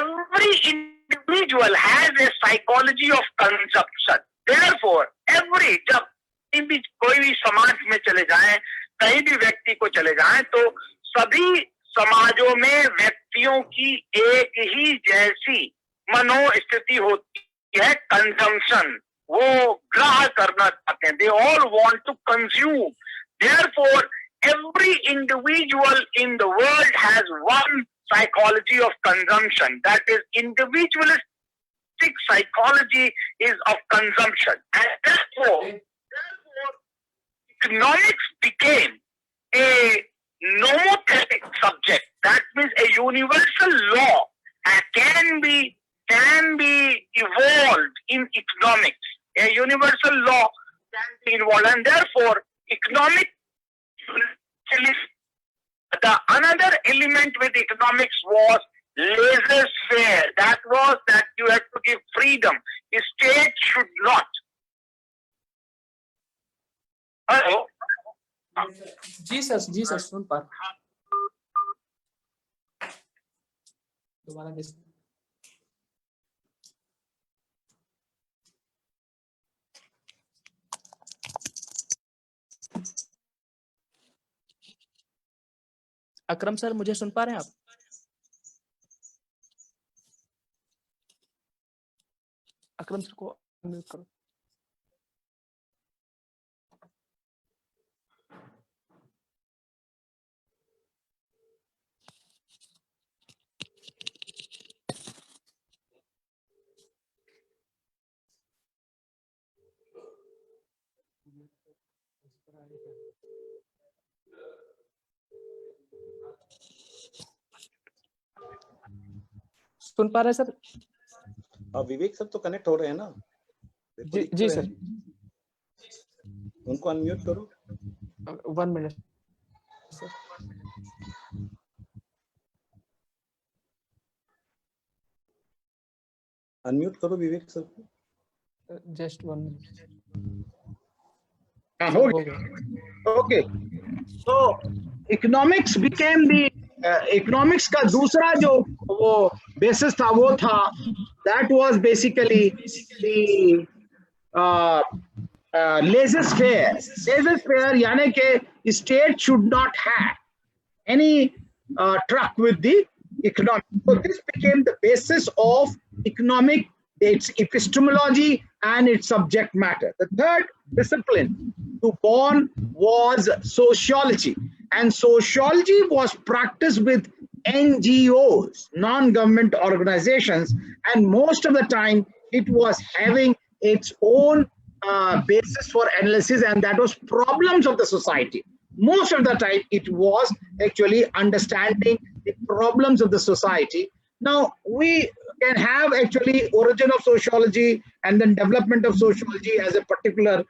every individual has a psychology of consumption. Therefore, जब कोई भी समाज में चले जाएं, कहीं भी व्यक्ति को चले जाएं, तो सभी समाजों में व्यक्तियों की एक ही जैसी मनोस्थिति होती है कंजम्पशन, वो ग्रह करना चाहते हैं, they all want to consume. Therefore every individual in the world has one psychology of consumption, that is individualistic psychology is of consumption, and therefore economics became a nomothetic subject. That means a universal law can be evolved in economics. A universal law can be involved, and therefore economic. The another element with economics was laissez-faire. That was that you had to give freedom. The state should not. Hello? जी सर सुन पा दोबारा किस अकरम सर मुझे सुन पा रहे हैं आप? अकरम सर को अनम्यूट करो. सुन पा रहे सर? विवेक सर तो कनेक्ट हो रहे हैं ना? जी सर. उनको अनम्यूट करो. 1 मिनट सर. अनम्यूट करो विवेक सर को. Just 1 minute. Okay. So economics became the economics का दूसरा जो वो basis था वो था, that was basically the laissez-faire. Laissez-faire यानी कि state should not have any truck with the economic. So this became the basis of economic, its epistemology and its subject matter. The third discipline to Bourne was sociology, and sociology was practiced with NGOs, non-government organizations, and most of the time it was having its own basis for analysis, and that was problems of the society. Most of the time it was actually understanding the problems of the society. Now we can have actually origin of sociology and then development of sociology as a particular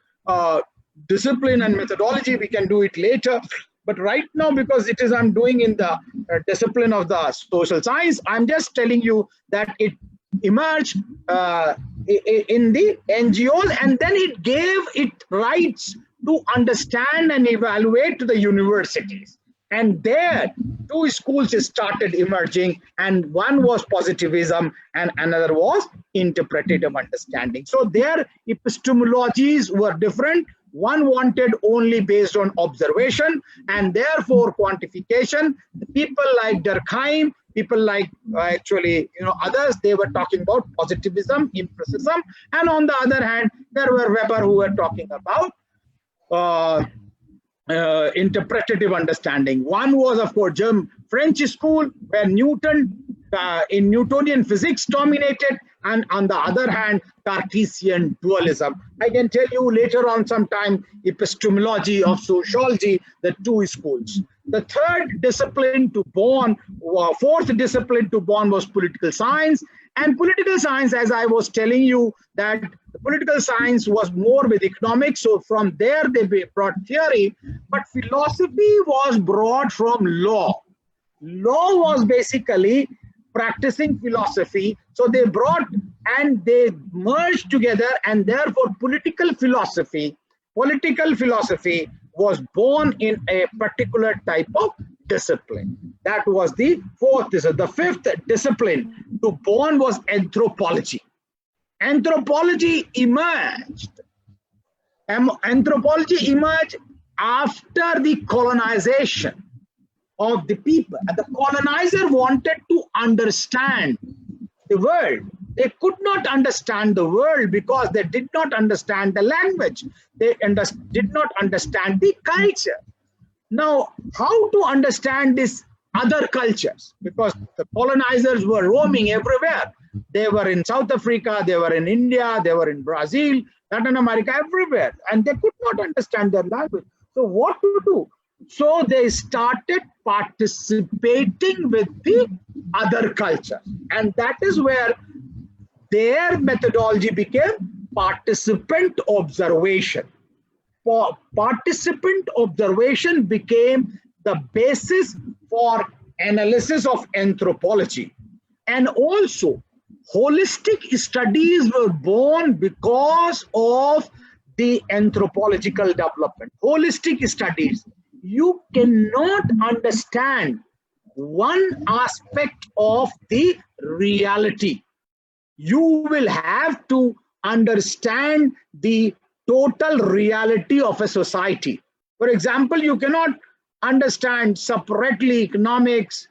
discipline and methodology. We can do it later, but right now, because it is I'm doing in the discipline of the social science, I'm just telling you that it emerged in the NGOs, and then it gave it rights to understand and evaluate to the universities. And there, two schools started emerging, and one was positivism and another was interpretative understanding. So their epistemologies were different. One wanted only based on observation and therefore quantification. People like Durkheim, people like others, they were talking about positivism, empiricism, and on the other hand, there were Weber who were talking about interpretative understanding. One was, of course, French school, where Newton in Newtonian physics dominated, and on the other hand, Cartesian dualism. I can tell you later on sometime epistemology of sociology, the two schools. The third discipline to Bourne, fourth discipline to Bourne was political science. And political science, as I was telling you, that the political science was more with economics. So from there they brought theory, but philosophy was brought from law. Law was basically practicing philosophy. So they brought and they merged together, and therefore political philosophy was born in a particular type of discipline. That was the fourth discipline. The fifth discipline to Bourne was anthropology. Anthropology emerged. Anthropology emerged after the colonization of the people. And the colonizer wanted to understand the world. They could not understand the world because they did not understand the language. They did not understand the culture. Now, how to understand these other cultures? Because the colonizers were roaming everywhere. They were in South Africa, they were in India, they were in Brazil, Latin America, everywhere. And they could not understand their language. So what to do? So they started participating with the other cultures. And that is where their methodology became participant observation. Participant observation became the basis for analysis of anthropology. And also, holistic studies were born because of the anthropological development. Holistic studies. You cannot understand one aspect of the reality. You will have to understand the total reality of a society. For example, you cannot understand separately economics,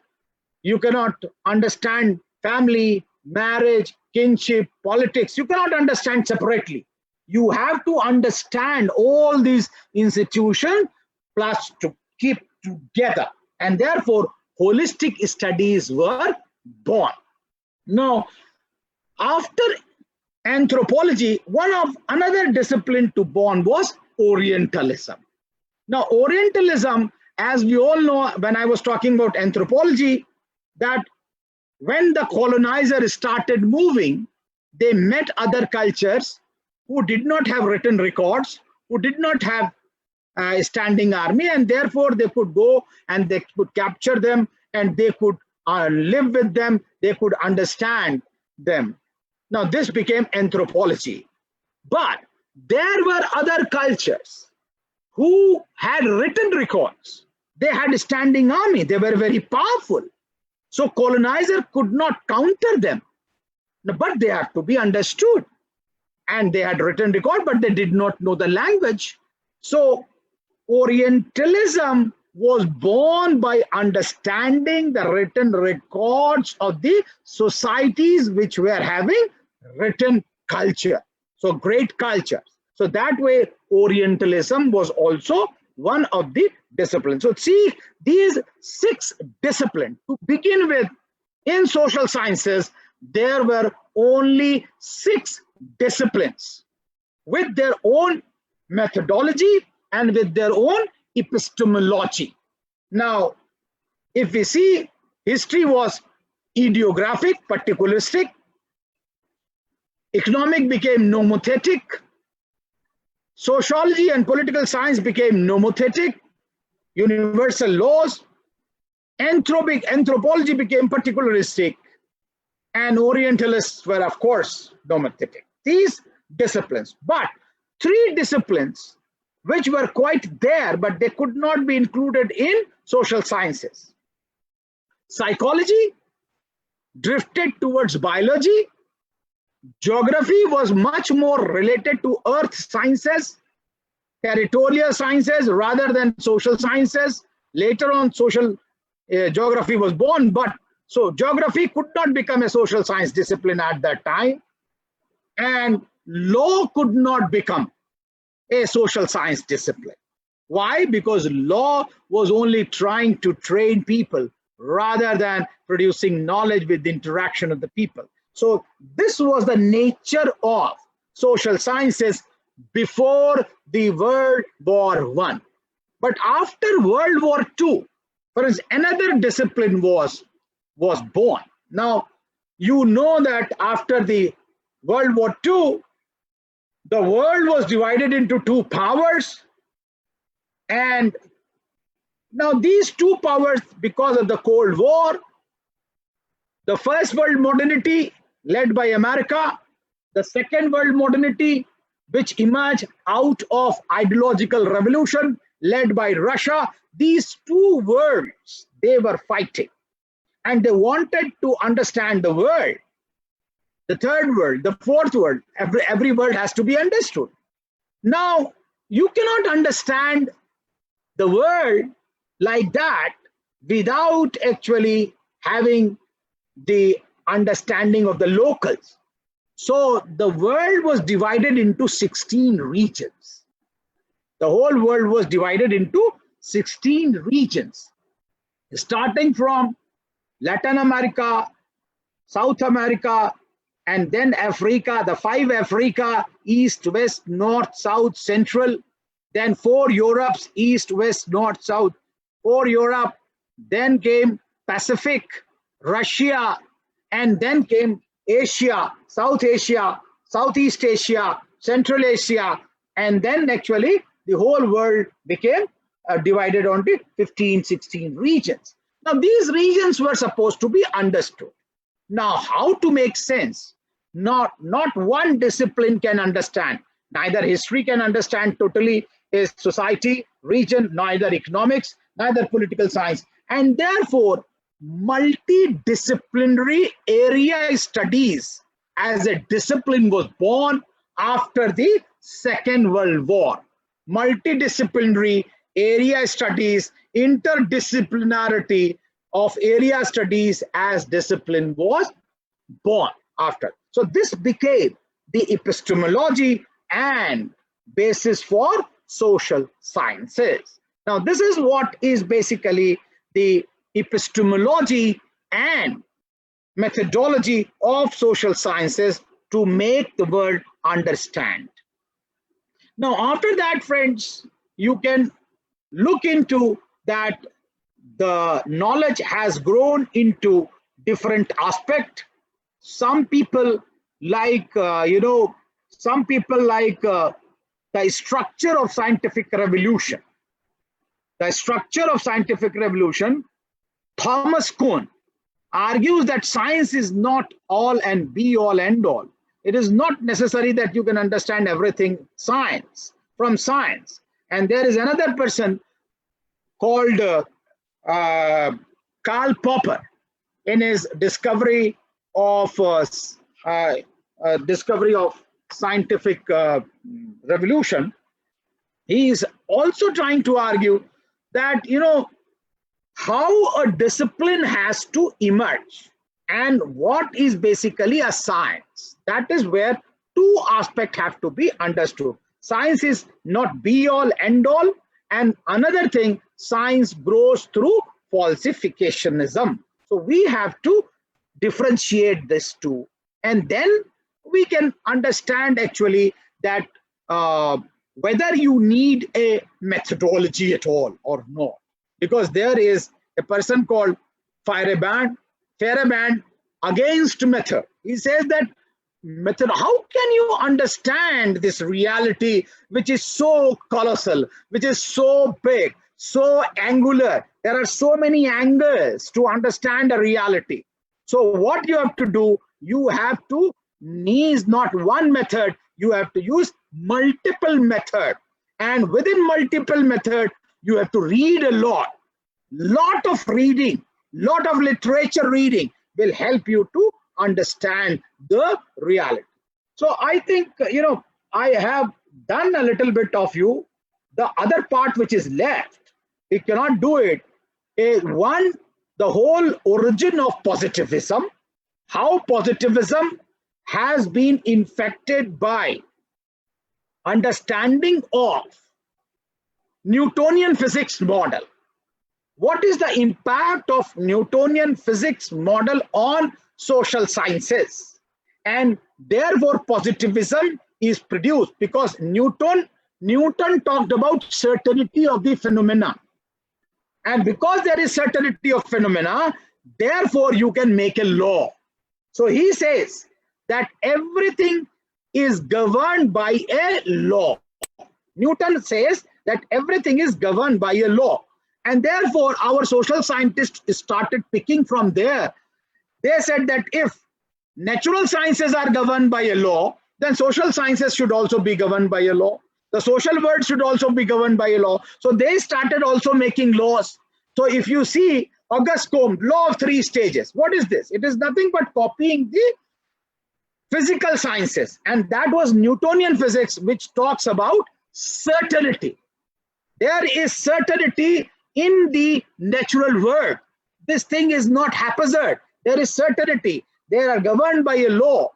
you cannot understand family, marriage, kinship, politics. You cannot understand separately. You have to understand all these institutions plus to keep together. And therefore, holistic studies were born. Now, after anthropology, another discipline to born was Orientalism. Now, Orientalism, as we all know, when I was talking about anthropology, that when the colonizers started moving, they met other cultures who did not have written records, who did not have a standing army, and therefore they could go and they could capture them and they could live with them, they could understand them. Now, this became anthropology. But there were other cultures who had written records. They had a standing army. They were very powerful. So colonizer could not counter them. But they had to be understood. And they had written record, but they did not know the language. So Orientalism was born by understanding the written records of the societies which were having written culture. So great culture. So that way, Orientalism was also one of the disciplines. So see, these 6 disciplines to begin with in social sciences, there were only 6 disciplines with their own methodology and with their own epistemology. Now, if we see, history was ideographic, particularistic. Economic became nomothetic. Sociology and political science became nomothetic, universal laws. Anthropology became particularistic. And Orientalists were, of course, nomothetic. These disciplines. But 3 disciplines which were quite there, but they could not be included in social sciences. Psychology drifted towards biology. Geography was much more related to earth sciences, territorial sciences, rather than social sciences. Later on, social geography was born, but so geography could not become a social science discipline at that time. And law could not become a social science discipline. Why? Because law was only trying to train people rather than producing knowledge with the interaction of the people. So this was the nature of social sciences before the World War I. But after World War II, for instance, another discipline was born. Now, you know that after the World War II, the world was divided into 2 powers. And now these 2 powers, because of the Cold War, the first world modernity led by America, the second world modernity, which emerged out of ideological revolution led by Russia, these 2 worlds, they were fighting. And they wanted to understand the world. The third world, the fourth world, every word has to be understood. Now, you cannot understand the world like that without actually having the understanding of the locals. So the world was divided into 16 regions. The whole world was divided into 16 regions, starting from Latin America, South America, and then Africa, the 5 Africa, East, West, North, South, Central, then 4 Europes, East, West, North, South, 4 Europe, then came Pacific, Russia, and then came Asia, South Asia, Southeast Asia, Central Asia, and then actually the whole world became divided onto 15, 16 regions. Now these regions were supposed to be understood. Now how to make sense? Not one discipline can understand. Neither history can understand totally a society, region, neither economics, neither political science. And therefore, multidisciplinary area studies as a discipline was born after the Second World War. Multidisciplinary area studies, interdisciplinarity of area studies as discipline was born after. So this became the epistemology and basis for social sciences. Now this is what is basically the epistemology and methodology of social sciences to make the world understand. Now after that, friends, you can look into that the knowledge has grown into different aspects. Some people like, the structure of scientific revolution. The structure of scientific revolution, Thomas Kuhn argues that science is not all and be all end all. It is not necessary that you can understand everything from science. And there is another person called Karl Popper in his discovery of scientific revolution. He is also trying to argue that, how a discipline has to emerge and what is basically a science. That is where 2 aspects have to be understood. Science is not be all end all, and another thing, science grows through falsificationism. So we have to differentiate this 2, and then we can understand actually that whether you need a methodology at all or not. Because there is a person called Feyerabend against method. He says that method, how can you understand this reality which is so colossal, which is so big, so angular? There are so many angles to understand a reality. So what you have to do, you have to use not one method, you have to use multiple method. And within multiple method, you have to read a lot of reading, lot of literature reading will help you to understand the reality. So I think, I have done a little bit of you. The other part which is left, we cannot do it, is one, the whole origin of positivism, how positivism has been infected by understanding of Newtonian physics model. What is the impact of Newtonian physics model on social sciences? And therefore positivism is produced because Newton talked about certainty of the phenomena. And because there is certainty of phenomena, therefore you can make a law. So he says that everything is governed by a law. Newton says that everything is governed by a law. And therefore our social scientists started picking from there. They said that if natural sciences are governed by a law, then social sciences should also be governed by a law. The social world should also be governed by a law. So they started also making laws. So if you see Auguste Comte, law of 3 stages, what is this? It is nothing but copying the physical sciences. And that was Newtonian physics, which talks about certainty. There is certainty in the natural world. This thing is not haphazard. There is certainty. They are governed by a law.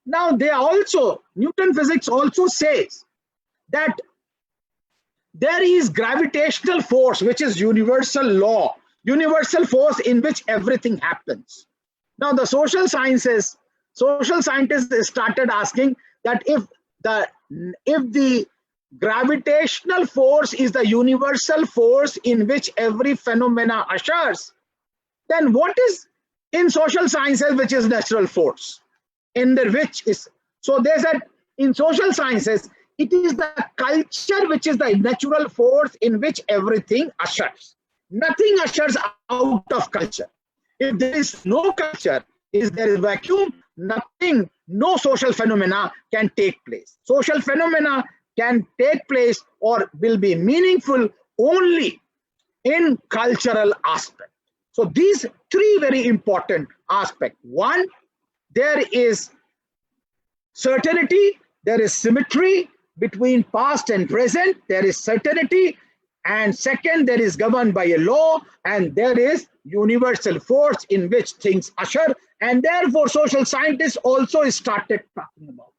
Now they also, Newton physics also says that there is gravitational force, which is universal law, universal force in which everything happens. Now the social scientists started asking that if the gravitational force is the universal force in which every phenomena ushers, then what is in social sciences which is natural force? In the which is, so they said in social sciences, it is the culture which is the natural force in which everything ushers. Nothing ushers out of culture. If there is no culture, there is vacuum, nothing, no social phenomena can take place. Social phenomena can take place or will be meaningful only in cultural aspect. So these three very important aspects. One, there is certainty, there is symmetry between past and present, there is certainty, and second, there is governed by a law, and there is universal force in which things usher, and therefore social scientists also started talking about.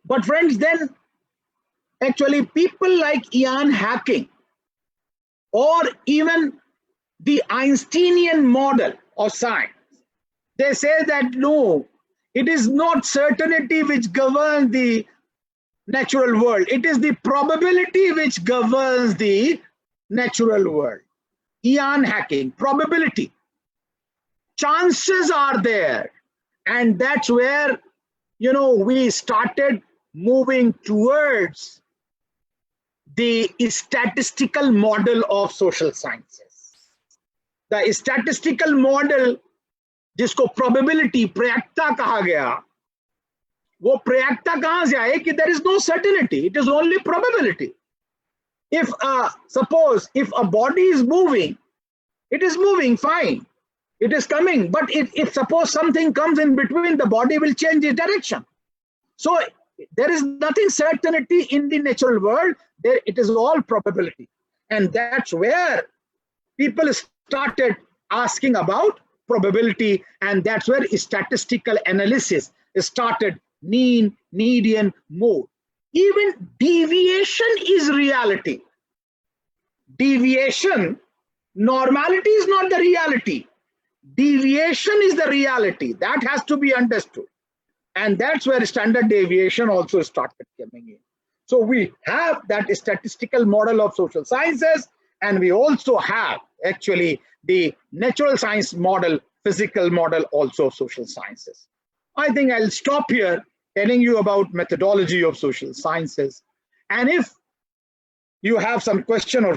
But friends, then actually people like Ian Hacking or even the Einsteinian model of science, they say that no, it is not certainty which governs the natural world. It is the probability which governs the natural world. Ian Hacking, probability. Chances are there. And that's where, you know, we started moving towards the statistical model of social sciences. The statistical model, जिसको probability, प्रयाक्ता कहा गया, वो प्रयाक्ता कहाँ से आए कि there is no certainty, it is only probability. If suppose if a body is moving, it is moving fine, it is coming, but if suppose something comes in between, the body will change its direction. So there is nothing certainty in the natural world, there it is all probability. And that's where people started asking about probability, and that's where statistical analysis started. Mean, median, mode. Even deviation is reality. Deviation, normality is not the reality. Deviation is the reality. That has to be understood. And that's where standard deviation also started coming in. So we have that statistical model of social sciences, and we also have actually the natural science model, physical model also of social sciences. I think I'll stop here telling you about methodology of social sciences. And if you have some question or